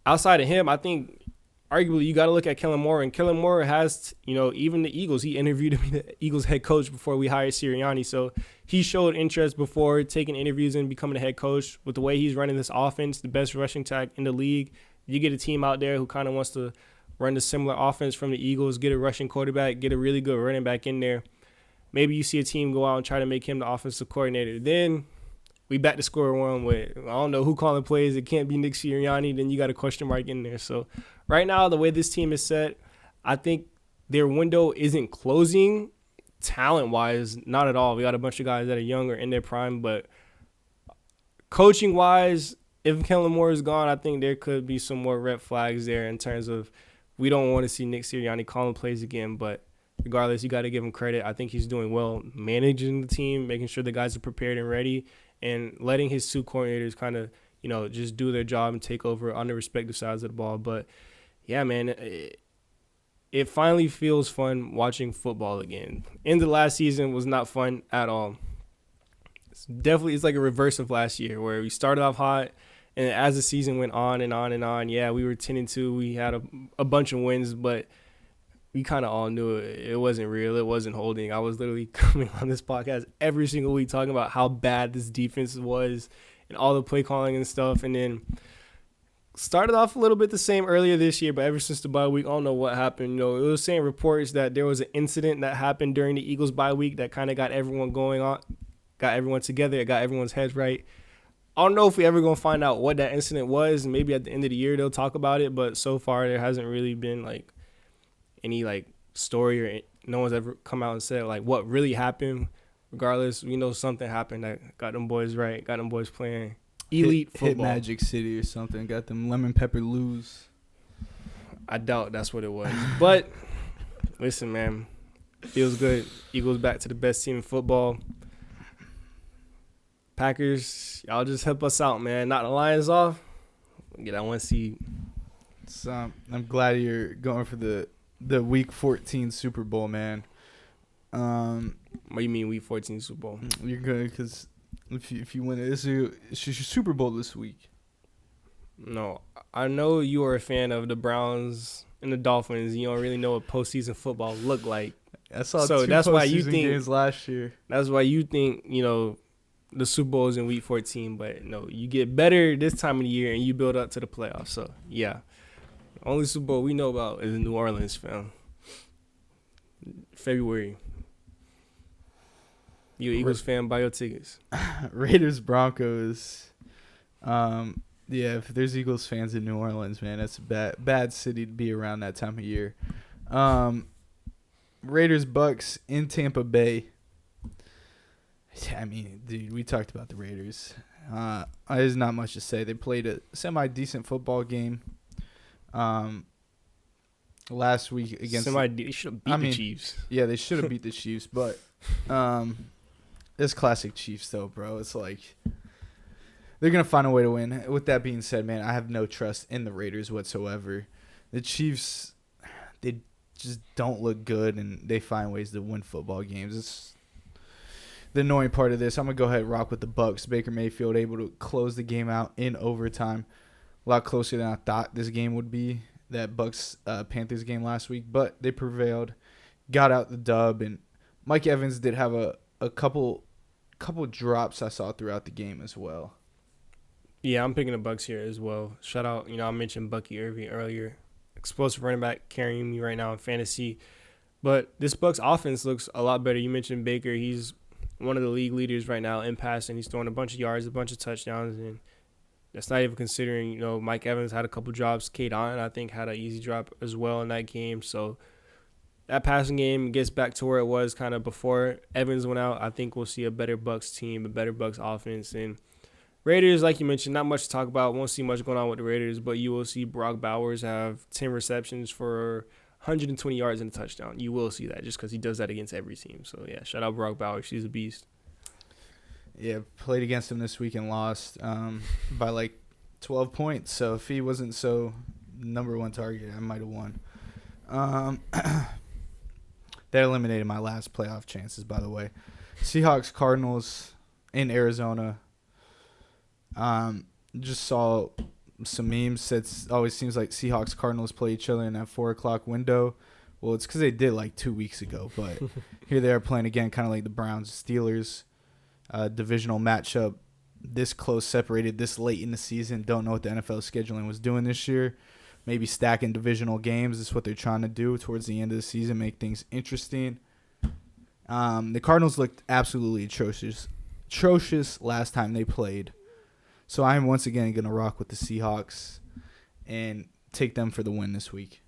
outside of him, I think arguably you got to look at Kellen Moore, and Kellen Moore has, even the Eagles. He interviewed to be the Eagles head coach before we hired Sirianni, so he showed interest before taking interviews and becoming a head coach. With the way he's running this offense, the best rushing attack in the league, you get a team out there who kind of wants to run the similar offense from the Eagles, get a rushing quarterback, get a really good running back in there. Maybe you see a team go out and try to make him the offensive coordinator. Then we back to square one with, I don't know who calling plays. It can't be Nick Sirianni. Then you got a question mark in there. So right now, the way this team is set, I think their window isn't closing talent-wise. Not at all. We got a bunch of guys that are young or in their prime. But coaching-wise, if Kellen Moore is gone, I think there could be some more red flags there in terms of we don't want to see Nick Sirianni calling plays again. But regardless, you got to give him credit. I think he's doing well managing the team, making sure the guys are prepared and ready, and letting his two coordinators kind of, just do their job and take over on the respective sides of the ball. But, yeah, man, it finally feels fun watching football again. End of last season was not fun at all. It's like a reverse of last year where we started off hot, and as the season went on and on and on, yeah, we were 10-2. We had a bunch of wins, but we kind of all knew it wasn't real. It wasn't holding. I was literally coming on this podcast every single week talking about how bad this defense was and all the play calling and stuff. And then started off a little bit the same earlier this year, but ever since the bye week, I don't know what happened. It was saying reports that there was an incident that happened during the Eagles bye week that kind of got everyone going on, got everyone together, it got everyone's heads right. I don't know if we ever going to find out what that incident was. Maybe at the end of the year they'll talk about it, but so far there hasn't really been any story, or no one's ever come out and said what really happened. Regardless, we know something happened that got them boys right, got them boys playing elite football. Hit Magic City or something, got them lemon pepper lose. I doubt that's what it was. But listen, man, feels good. Eagles back to the best team in football. Packers, y'all just help us out, man. Knock the Lions off. Get that 1 seed. So I'm glad you're going for the Week 14 Super Bowl, man. What do you mean Week 14 Super Bowl? You're good because if you win it, it's your Super Bowl this week. No, I know you are a fan of the Browns and the Dolphins. You don't really know what postseason football look like. I saw two postseason games last year. That's why you think the Super Bowl is in Week 14, but no, you get better this time of the year and you build up to the playoffs. So yeah. Only Super Bowl we know about is New Orleans, fam. February. You Eagles fan, buy your tickets. Raiders, Broncos. Yeah, if there's Eagles fans in New Orleans, man, that's a bad city to be around that time of year. Raiders, Bucks in Tampa Bay. I mean, dude, we talked about the Raiders. There's not much to say. They played a semi-decent football game. Last week against they should have beat the Chiefs. Yeah, they should have beat the Chiefs, but it's classic Chiefs though, bro. It's like they're gonna find a way to win. With that being said, man, I have no trust in the Raiders whatsoever. The Chiefs, they just don't look good, and they find ways to win football games. It's the annoying part of this. I'm gonna go ahead and rock with the Bucks. Baker Mayfield able to close the game out in overtime. A lot closer than I thought this game would be, that Bucks-Panthers game last week. But they prevailed, got out the dub, and Mike Evans did have a couple drops I saw throughout the game as well. Yeah, I'm picking the Bucks here as well. Shout out, I mentioned Bucky Irving earlier. Explosive running back carrying me right now in fantasy. But this Bucks offense looks a lot better. You mentioned Baker. He's one of the league leaders right now in passing. He's throwing a bunch of yards, a bunch of touchdowns, and that's not even considering, Mike Evans had a couple drops. Kate Allen, I think, had an easy drop as well in that game. So that passing game gets back to where it was kind of before Evans went out. I think we'll see a better Bucks team, a better Bucks offense. And Raiders, like you mentioned, not much to talk about. Won't see much going on with the Raiders, but you will see Brock Bowers have 10 receptions for 120 yards and a touchdown. You will see that just because he does that against every team. So, yeah, shout out Brock Bowers. He's a beast. Yeah, played against him this week and lost by 12 points. So if he wasn't so number one target, I might have won. That eliminated my last playoff chances, by the way. Seahawks, Cardinals in Arizona. Just saw some memes said always seems like Seahawks Cardinals play each other in that 4 o'clock window. Well, it's because they did like 2 weeks ago, but here they are playing again, kind of like the Browns Steelers divisional matchup. This close, separated this late in the season. Don't know what the NFL scheduling was doing this year. Maybe stacking divisional games is what they're trying to do towards the end of the season, make things interesting. The Cardinals looked absolutely atrocious last time they played. So I'm once again going to rock with the Seahawks and take them for the win this week.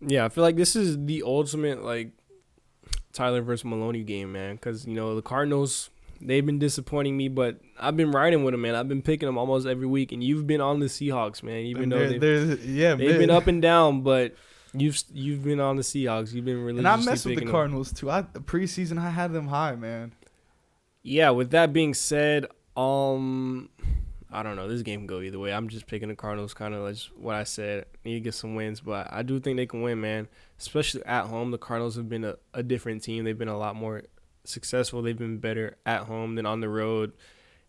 Yeah, I feel like this is the ultimate, like, Tyler versus Maloney game, man. Because, you know, the Cardinals, they've been disappointing me, but I've been riding with them, man. I've been picking them almost every week, and you've been on the Seahawks, man. Even though they've been up and down, but you've been on the Seahawks. You've been religiously and I messed with the picking Cardinals too. Preseason I had them high, man. Yeah, with that being said, I don't know. This game can go either way. I'm just picking the Cardinals, kind of like what I said. Need to get some wins, but I do think they can win, man. Especially at home. The Cardinals have been a different team. They've been a lot more successful. They've been better at home than on the road.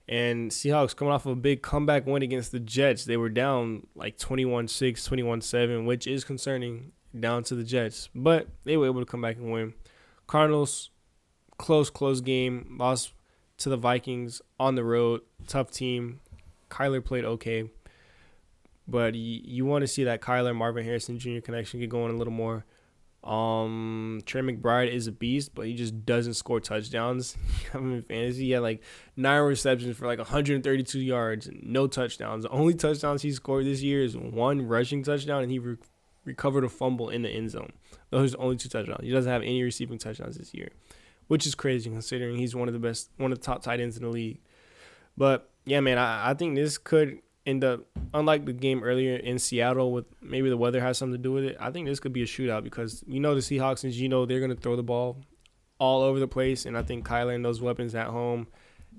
And Seahawks coming off of a big comeback win against the Jets. They were down like 21-6, 21-7, which is concerning, down to the Jets. But they were able to come back and win. Cardinals, close game. Lost to the Vikings on the road. Tough team. Kyler played okay. But you want to see that Kyler-Marvin Harrison Jr. connection get going a little more. Trey McBride is a beast, but he just doesn't score touchdowns. In fantasy, he had like 9 receptions for like 132 yards and no touchdowns. The only touchdowns he scored this year is 1 rushing touchdown, and he recovered a fumble in the end zone. Those are the only 2 touchdowns. He doesn't have any receiving touchdowns this year, which is crazy considering he's one of the top tight ends in the league. But yeah, man, I think this could end up, unlike the game earlier in Seattle, with maybe the weather has something to do with it. I think this could be a shootout because the Seahawks, and they're going to throw the ball all over the place, and I think Kyler and those weapons at home,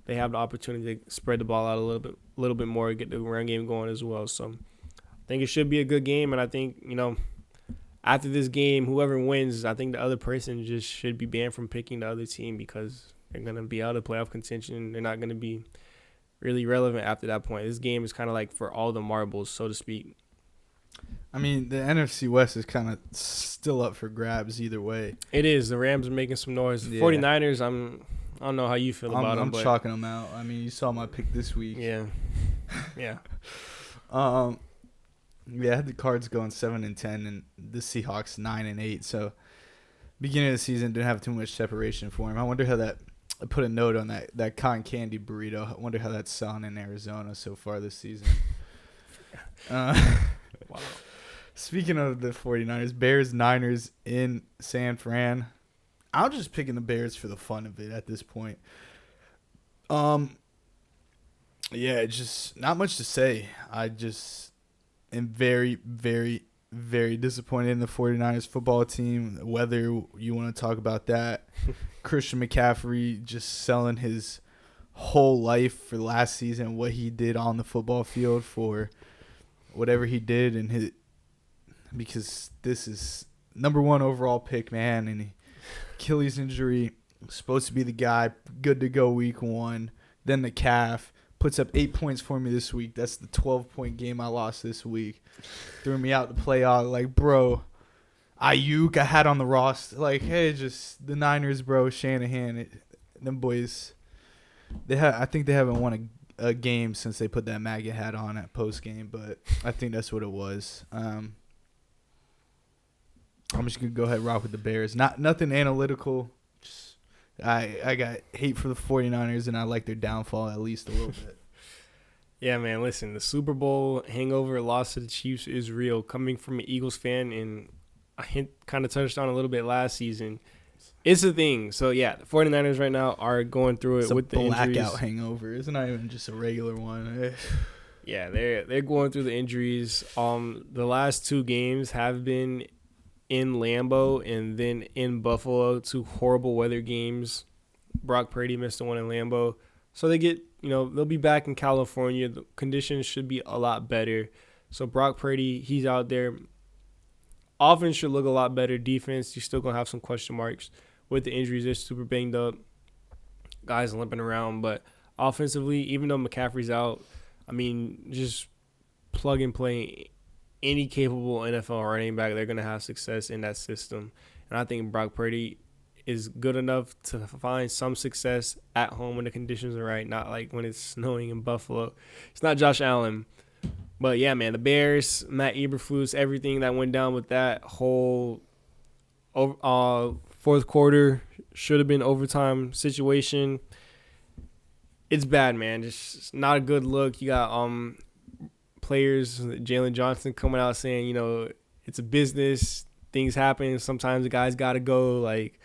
they have the opportunity to spread the ball out a little bit more, get the run game going as well. So I think it should be a good game, and I think after this game, whoever wins, I think the other person just should be banned from picking the other team because they're going to be out of playoff contention. They're not going to be really relevant after that point. This game is kind of like for all the marbles, so to speak. I mean, the NFC West is kind of still up for grabs either way. It is. The Rams are making some noise. The 49ers, I don't know how you feel about them. I'm chalking them out. I mean, you saw my pick this week. Yeah. Yeah. I had the Cards going 7-10 and the Seahawks 9-8. So beginning of the season didn't have too much separation for him. I wonder how that. I put a note on that cotton candy burrito. I wonder how that's selling in Arizona so far this season. Wow. Speaking of the 49ers, Bears-Niners in San Fran. I'm just picking the Bears for the fun of it at this point. Yeah, just not much to say. I just am very, very, very disappointed in the 49ers football team, whether you want to talk about that. Christian McCaffrey just selling his whole life for last season, what he did on the football field for whatever he did, and because this is number 1 overall pick, man, and Achilles injury, supposed to be the guy, good to go week 1, then the calf. Puts up 8 points for me this week. That's the 12-point game I lost this week. Threw me out the playoff. Like, bro, Ayuk I had on the roster. Like, hey, just the Niners, bro, Shanahan. Them boys, I think they haven't won a game since they put that MAGA hat on at post-game, but I think that's what it was. I'm just going to go ahead and rock with the Bears. Nothing analytical. I got hate for the 49ers, and I like their downfall at least a little bit. Yeah, man, listen, the Super Bowl hangover loss to the Chiefs is real. Coming from an Eagles fan, and I kind of touched on a little bit last season, it's a thing. So, yeah, the 49ers right now are going through it with the injuries. It's a blackout hangover. It's not even just a regular one. Yeah, they're going through the injuries. The last 2 games have been in Lambeau and then in Buffalo, 2 horrible weather games. Brock Purdy missed the one in Lambeau. So they get, they'll be back in California. The conditions should be a lot better. So Brock Purdy, he's out there. Offense should look a lot better. Defense, you're still going to have some question marks with the injuries. They're super banged up. Guys limping around. But offensively, even though McCaffrey's out, I mean, just plug and play any capable NFL running back. They're going to have success in that system. And I think Brock Purdy is good enough to find some success at home when the conditions are right, not like when it's snowing in Buffalo. It's not Josh Allen. But, yeah, man, the Bears, Matt Eberflus, everything that went down with that whole fourth quarter should have been overtime situation. It's bad, man. Just not a good look. You got players, Jalen Johnson coming out saying, it's a business. Things happen. Sometimes the guys got to go. Like,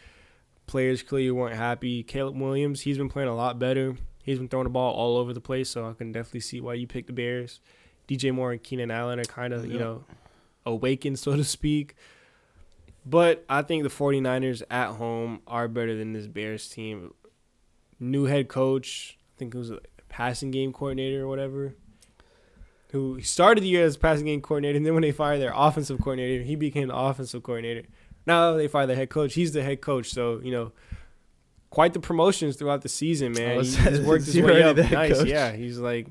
players clearly weren't happy. Caleb Williams, he's been playing a lot better. He's been throwing the ball all over the place, so I can definitely see why you picked the Bears. DJ Moore and Keenan Allen are kind of, awakened, so to speak. But I think the 49ers at home are better than this Bears team. New head coach, I think it was a passing game coordinator or whatever, who started the year as passing game coordinator, and then when they fired their offensive coordinator, he became the offensive coordinator. Now they fired the head coach. He's the head coach, so, quite the promotions throughout the season, man. He's worked his way up. Nice, coach. Yeah. He's like,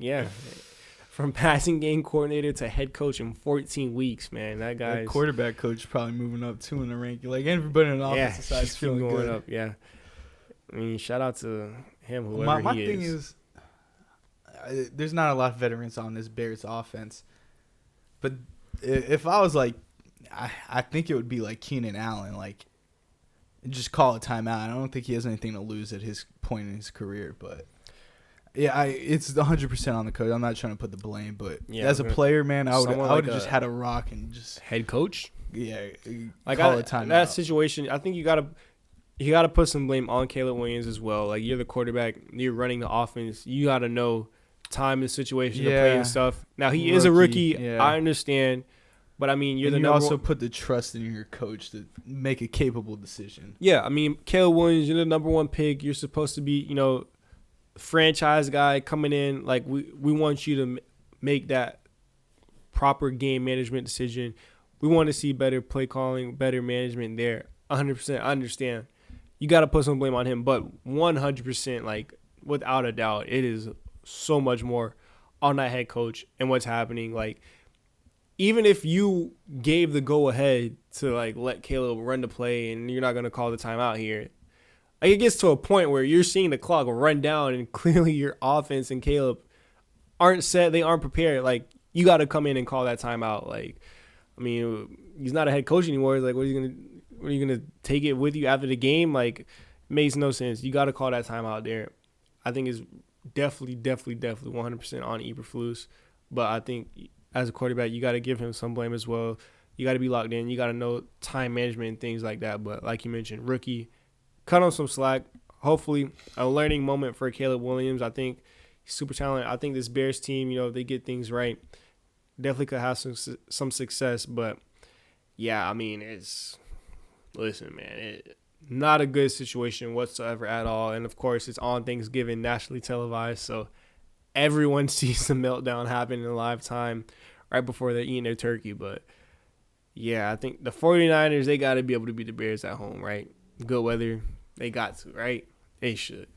from passing game coordinator to head coach in 14 weeks, man. That guy's quarterback coach probably moving up too in the rank. Like everybody on the offensive side is feeling going good. up. Yeah, I mean, shout out to him. Whoever my he thing is, there's not a lot of veterans on this Bears offense, but if I was like, I think it would be like Keenan Allen, like just call a timeout. I don't think he has anything to lose at his point in his career, but. Yeah, it's 100% on the coach. I'm not trying to put the blame, but as a player, man, I would have just had a rock and just head coach. Yeah, like call a timeout. That situation, I think you gotta put some blame on Caleb Williams as well. Like you're the quarterback, you're running the offense. You gotta know time and situation to play and stuff. Now he is a rookie. Yeah. I understand. But, I mean, you also put the trust in your coach to make a capable decision. Yeah, I mean, Caleb Williams, you're the number one pick. You're supposed to be, franchise guy coming in. Like, we want you to make that proper game management decision. We want to see better play calling, better management there. 100%, I understand. You got to put some blame on him. But 100%, like, without a doubt, it is so much more on that head coach and what's happening. Like, even if you gave the go-ahead to, like, let Caleb run the play and you're not going to call the timeout here, like, it gets to a point where you're seeing the clock run down and clearly your offense and Caleb aren't set. They aren't prepared. Like, you got to come in and call that timeout. Like, I mean, he's not a head coach anymore. It's like, what are you gonna take it with you after the game? Like, it makes no sense. You got to call that timeout there. I think it's definitely 100% on Eberflus. But I think as a quarterback, you got to give him some blame as well. You got to be locked in. You got to know time management and things like that. But like you mentioned, rookie, cut on some slack. Hopefully, a learning moment for Caleb Williams. I think he's super talented. I think this Bears team, if they get things right, definitely could have some success. But, yeah, I mean, listen, man, not a good situation whatsoever at all. And, of course, it's on Thanksgiving, nationally televised. So everyone sees the meltdown happen in live time right before they're eating their turkey. But, yeah, I think the 49ers, they got to be able to beat the Bears at home, right? Good weather. They got to, right? They should.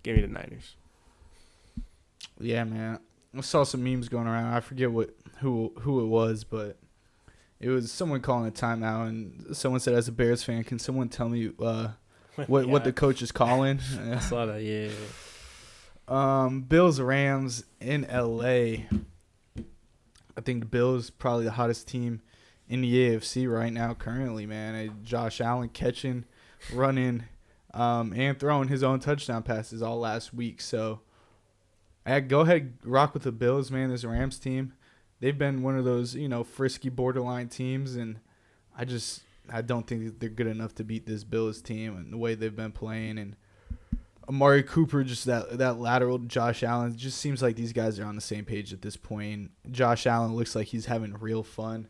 Give me the Niners. Yeah, man. I saw some memes going around. I forget who it was, but it was someone calling a timeout, and someone said, as a Bears fan, can someone tell me what the coach is calling? I saw that, yeah. Bills Rams in LA. I think the Bills probably the hottest team in the AFC right now currently, man. Josh Allen catching, running, and throwing his own touchdown passes all last week. So go ahead, rock with the Bills, man. This Rams team, they've been one of those, frisky borderline teams, and I don't think they're good enough to beat this Bills team and the way they've been playing. And Amari Cooper, just that lateral to Josh Allen, it just seems like these guys are on the same page at this point. Josh Allen looks like he's having real fun,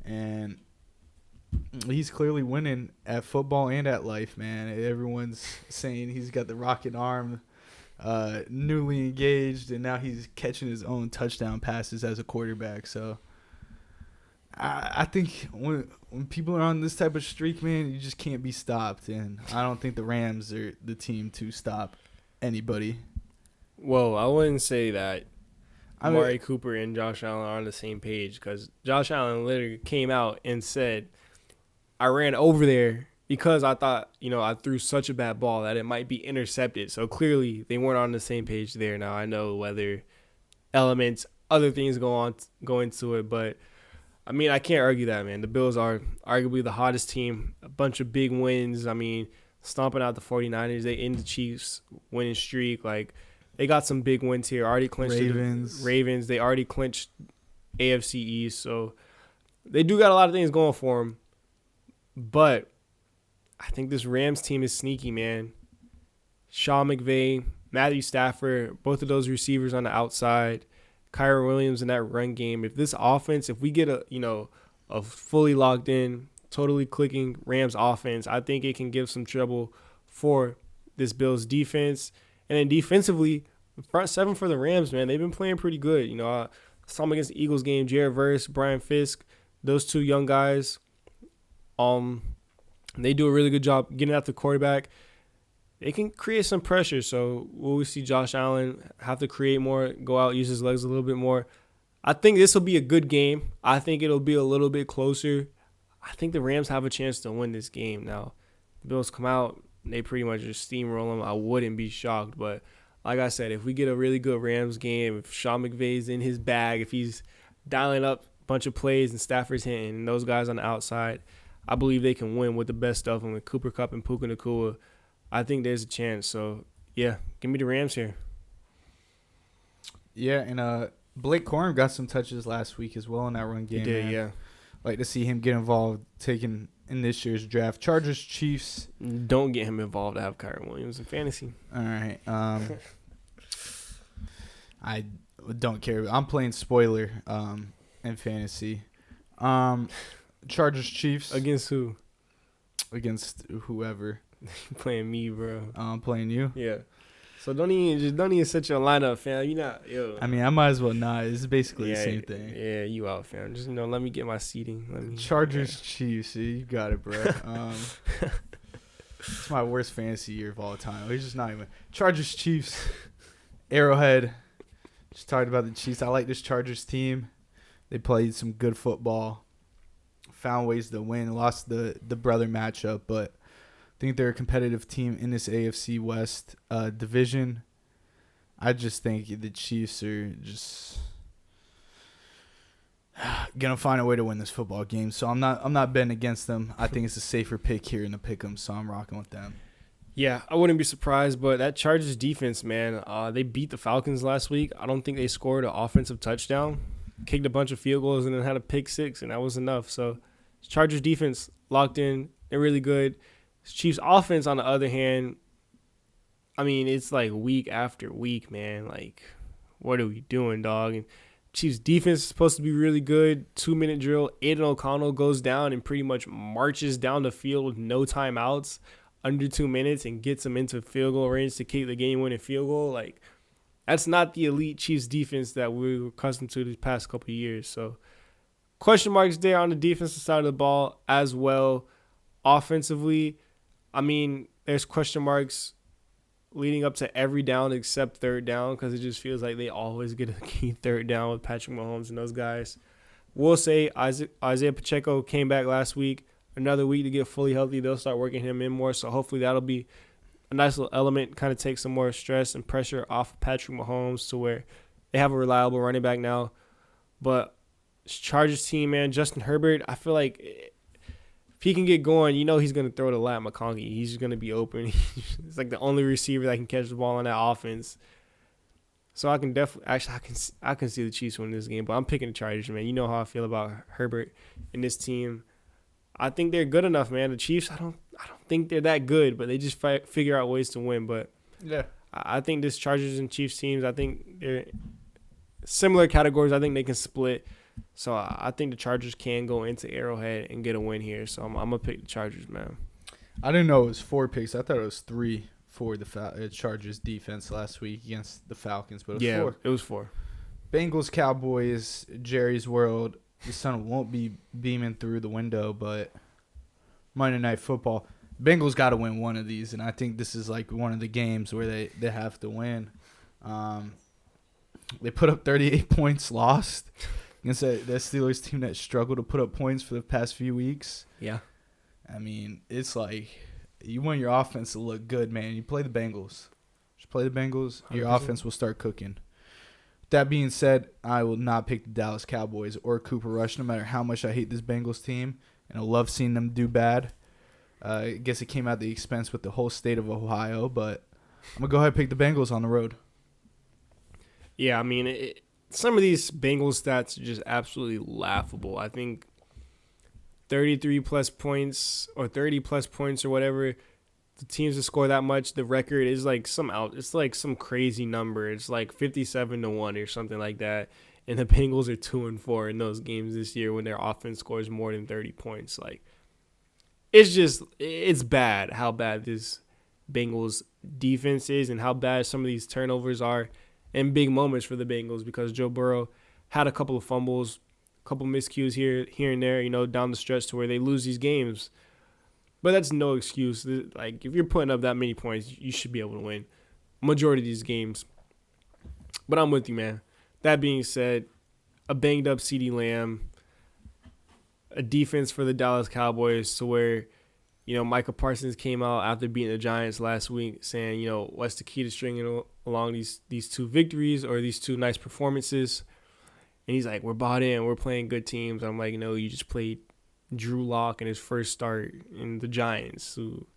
and he's clearly winning at football and at life, man. Everyone's saying he's got the rocket arm, newly engaged, and now he's catching his own touchdown passes as a quarterback. So I think when people are on this type of streak, man, you just can't be stopped. And I don't think the Rams are the team to stop anybody. Well, I wouldn't say that. I mean, Amari Cooper and Josh Allen are on the same page because Josh Allen literally came out and said, I ran over there because I thought, I threw such a bad ball that it might be intercepted. So clearly they weren't on the same page there. Now I know weather elements, other things go into it, but I mean, I can't argue that, man. The Bills are arguably the hottest team, a bunch of big wins. I mean, stomping out the 49ers, they end the Chiefs winning streak. Like, they got some big wins here. Already clinched Ravens. They already clinched AFC East. So they do got a lot of things going for them. But I think this Rams team is sneaky, man. Sean McVay, Matthew Stafford, both of those receivers on the outside, Kyron Williams in that run game. If this offense, if we get a fully locked in, totally clicking Rams offense, I think it can give some trouble for this Bills defense. And then defensively, front seven for the Rams, man, they've been playing pretty good. I saw them against the Eagles game, Jared Verse, Brian Fisk, those two young guys. They do a really good job getting at the quarterback. They can create some pressure. So will we see Josh Allen have to create more, go out, use his legs a little bit more? I think this will be a good game. I think it'll be a little bit closer. I think the Rams have a chance to win this game. Now, the Bills come out, they pretty much just steamroll them. I wouldn't be shocked. But like I said, if we get a really good Rams game, if Sean McVay's in his bag, if he's dialing up a bunch of plays and Stafford's hitting and those guys on the outside, I believe they can win with the best of them, with Cooper Kupp and Puka Nacua. I think there's a chance. So, yeah, give me the Rams here. Yeah, and Blake Corum got some touches last week as well in that run game. He did, man. yeah. Like to see him get involved, taking in this year's draft. Chargers, Chiefs. Don't get him involved to have Kyron Williams in fantasy. All right. I don't care. I'm playing spoiler in fantasy. Chargers, Chiefs. Against who? Against whoever. Playing me, bro. I'm playing you. Yeah. So don't even set your lineup, fam. You not yo. I mean, I might as well not. It's basically the same thing. Yeah, you out, fam. Just let me get my seating. Chargers, Chiefs. You got it, bro. It's my worst fantasy year of all time. It's just not even. Chargers, Chiefs. Arrowhead. Just talked about the Chiefs. I like this Chargers team. They played some good football. Found ways to win. Lost the brother matchup, but I think they're a competitive team in this AFC West division. I just think the Chiefs are just gonna find a way to win this football game. So I'm not betting against them. I think it's a safer pick here in the Piclk'ems, so I'm rocking with them. Yeah, I wouldn't be surprised, but that Chargers defense, man, they beat the Falcons last week. I don't think they scored an offensive touchdown, kicked a bunch of field goals, and then had a pick six, and that was enough. So Chargers defense locked in. They're really good. Chiefs offense, on the other hand, I mean, it's like week after week, man. Like, what are we doing, dog? And Chiefs defense is supposed to be really good. 2-minute drill. Aiden O'Connell goes down and pretty much marches down the field with no timeouts under 2 minutes and gets them into field goal range to kick the game-winning field goal. Like, that's not the elite Chiefs defense that we were accustomed to the past couple of years. So, question marks there on the defensive side of the ball as well. Offensively, I mean, there's question marks leading up to every down except third down because it just feels like they always get a key third down with Patrick Mahomes and those guys. We'll say Isaiah Pacheco came back last week. Another week to get fully healthy. They'll start working him in more, so hopefully that'll be a nice little element, kind of take some more stress and pressure off of Patrick Mahomes to where they have a reliable running back now. But Chargers team, man, Justin Herbert, I feel like if he can get going, he's going to throw to Lat McConkey. He's just going to be open. It's like the only receiver that can catch the ball on that offense. So I can definitely, I can see the Chiefs win this game, but I'm picking the Chargers, man. You know how I feel about Herbert and this team. I think they're good enough, man. The Chiefs, I don't think they're that good, but they just figure out ways to win. But yeah, I think this Chargers and Chiefs teams, I think they're similar categories. I think they can split. So I think the Chargers can go into Arrowhead and get a win here. So I'm gonna pick the Chargers, man. I didn't know it was 4 picks. I thought it was 3 for the Chargers defense last week against the Falcons, but it was 4. It was 4. Bengals, Cowboys, Jerry's World. The sun won't be beaming through the window, but Monday Night Football. Bengals got to win one of these, and I think this is like one of the games where they have to win. They put up 38 points, lost against that Steelers team that struggled to put up points for the past few weeks. Yeah. I mean, it's like you want your offense to look good, man. You play the Bengals. Just play the Bengals. Your 100%. offense will start cooking. That being said, I will not pick the Dallas Cowboys or Cooper Rush, no matter how much I hate this Bengals team. And I love seeing them do bad. I guess it came at the expense with the whole state of Ohio, but I'm going to go ahead and pick the Bengals on the road. Yeah, I mean, some of these Bengals stats are just absolutely laughable. I think 33-plus points or 30-plus points or whatever, the teams that score that much, the record is like it's like some crazy number. It's like 57-1 or something like that. And the Bengals are 2-4 in those games this year when their offense scores more than 30 points. Like, it's bad how bad this Bengals defense is and how bad some of these turnovers are and big moments for the Bengals because Joe Burrow had a couple of fumbles, a couple miscues here and there, down the stretch to where they lose these games. But that's no excuse. Like, if you're putting up that many points, you should be able to win majority of these games. But I'm with you, man. That being said, a banged-up CeeDee Lamb, a defense for the Dallas Cowboys to where, Micah Parsons came out after beating the Giants last week saying, what's the key to stringing along these two victories or these two nice performances? And he's like, we're bought in. We're playing good teams. I'm like, you just played Drew Lock in his first start in the Giants, who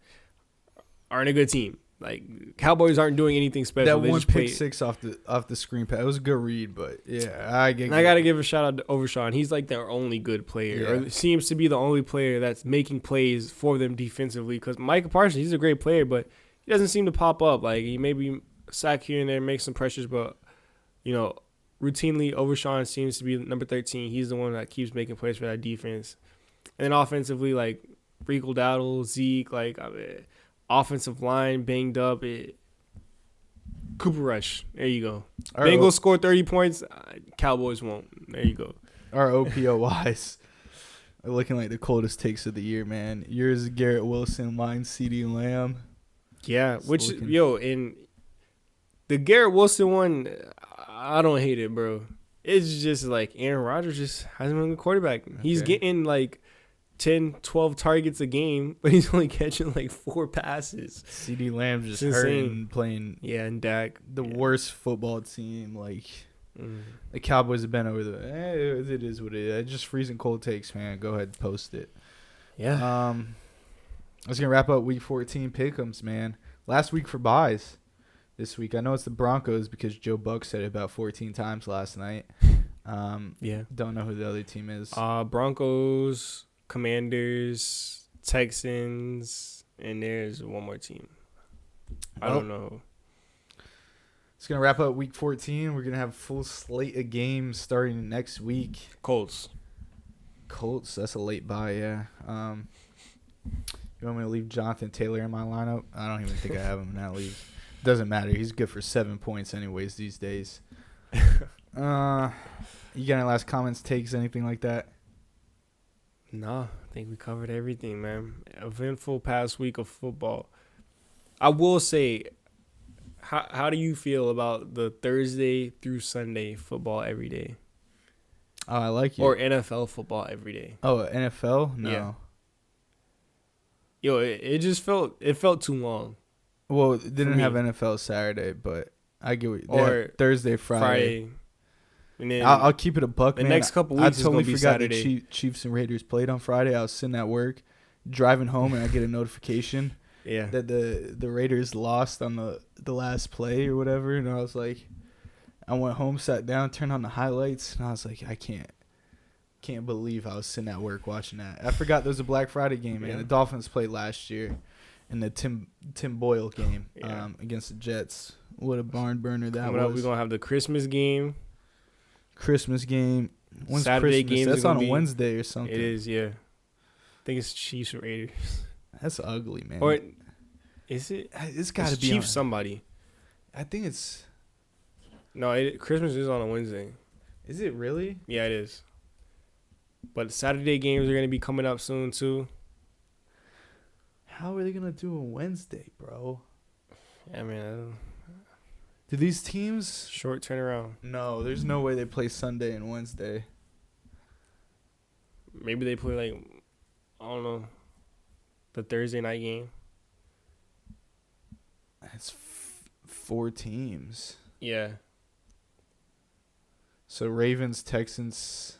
aren't a good team. Like, Cowboys aren't doing anything special. That one pick six off the screen pad. It was a good read, but yeah, I got to give a shout out to Overshawn. He's like their only good player, or seems to be the only player that's making plays for them defensively. Because Micah Parsons, he's a great player, but he doesn't seem to pop up. Like, he maybe sack here and there, make some pressures, but routinely Overshawn seems to be number 13. He's the one that keeps making plays for that defense. And then offensively, like Regal Dowdle, Zeke, offensive line banged up. Cooper Rush. There you go. Bengals scored 30 points. Cowboys won't. There you go. Our OPOYs are looking like the coldest takes of the year, man. Yours is Garrett Wilson, mine CeeDee Lamb. Yeah, in the Garrett Wilson one, I don't hate it, bro. It's just like Aaron Rodgers just hasn't been a quarterback. Okay. He's getting like 10, 12 targets a game, but he's only catching like 4 passes. CeeDee Lamb just hurting, playing and Dak. The worst football team. Like, the Cowboys have been over it is what it is. Just freezing cold takes, man. Go ahead and post it. Yeah. I was going to wrap up Week 14 Piclk'ems, man. Last week for buys. This week, I know it's the Broncos because Joe Buck said it about 14 times last night. Don't know who the other team is. Broncos, Commanders, Texans, and there's one more team. I don't know. It's going to wrap up Week 14. We're going to have a full slate of games starting next week. Colts, that's a late buy, yeah. You want me to leave Jonathan Taylor in my lineup? I don't even think I have him in that league. Doesn't matter. He's good for 7 points anyways these days. You got any last comments, takes, anything like that? No, I think we covered everything, man. Eventful past week of football. I will say, how do you feel about the Thursday through Sunday football every day? Oh, I like it. Or NFL football every day. Oh, NFL? No. Yeah. It just felt too long. Well, it didn't have NFL Saturday, but I get what or Thursday, Friday. And then I'll keep it a buck, man. The next couple weeks I totally is forgot Saturday. The Chiefs and Raiders played on Friday. I was sitting at work, driving home, and I get a notification that the Raiders lost on the last play or whatever. And I was like, I went home, sat down, turned on the highlights, and I was like, I can't believe I was sitting at work watching that. I forgot there was a Black Friday game, man. The Dolphins played last year in the Tim Boyle game against the Jets. What a barn burner that was. We're going to have the Christmas game. When's Saturday Christmas? Games That's on a Wednesday or something. It is, yeah. I think it's Chiefs or Raiders. That's ugly, man. Or is it? It's got to be Chiefs somebody. I think it's... No, Christmas is on a Wednesday. Is it really? Yeah, it is. But Saturday games are going to be coming up soon, too. How are they going to do a Wednesday, bro? Yeah, man. Do these teams? Short turnaround. No, there's no way they play Sunday and Wednesday. Maybe they play like, I don't know, the Thursday night game. It's 4 teams. Yeah. So Ravens, Texans,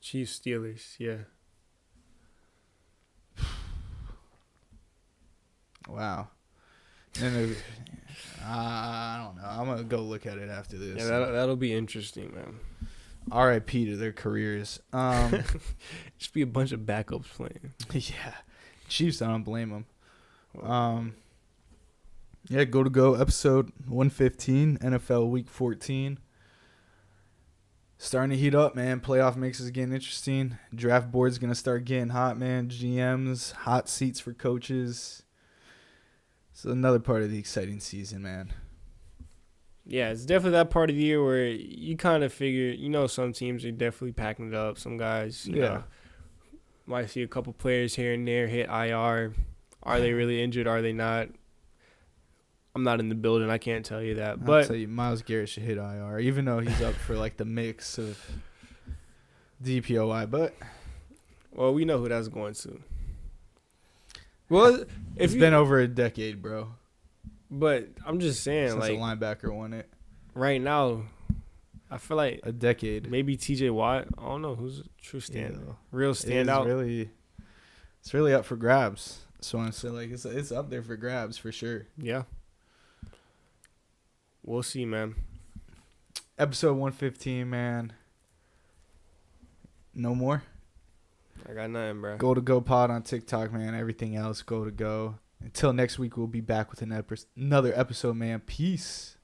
Chiefs, Steelers. Yeah. wow. And I don't know. I'm gonna go look at it after this. Yeah, that'll be interesting, man. R.I.P. to their careers. Just be a bunch of backups playing. Yeah, Chiefs. I don't blame them. Yeah, go episode 115, NFL Week 14. Starting to heat up, man. Playoff mix is getting interesting. Draft board's gonna start getting hot, man. GMs, hot seats for coaches. It's another part of the exciting season, man. Yeah, it's definitely that part of the year where you kind of figure, some teams are definitely packing it up. Some guys, you know, might see a couple players here and there hit IR. Are they really injured? Are they not? I'm not in the building. I can't tell you that. But I'll tell you, Myles Garrett should hit IR, even though he's up for like the mix of DPOI. But well, we know who that's going to. Well, it's been over a decade, bro. But I'm just saying, Since like, a linebacker won it. Right now, I feel like a decade. Maybe TJ Watt. I don't know who's a true real standout. It's really up for grabs. So I say, like, it's up there for grabs for sure. Yeah. We'll see, man. Episode 115, man. No more? I got nothing, bro. Go pod on TikTok, man. Everything else, go. Until next week, we'll be back with another episode, man. Peace.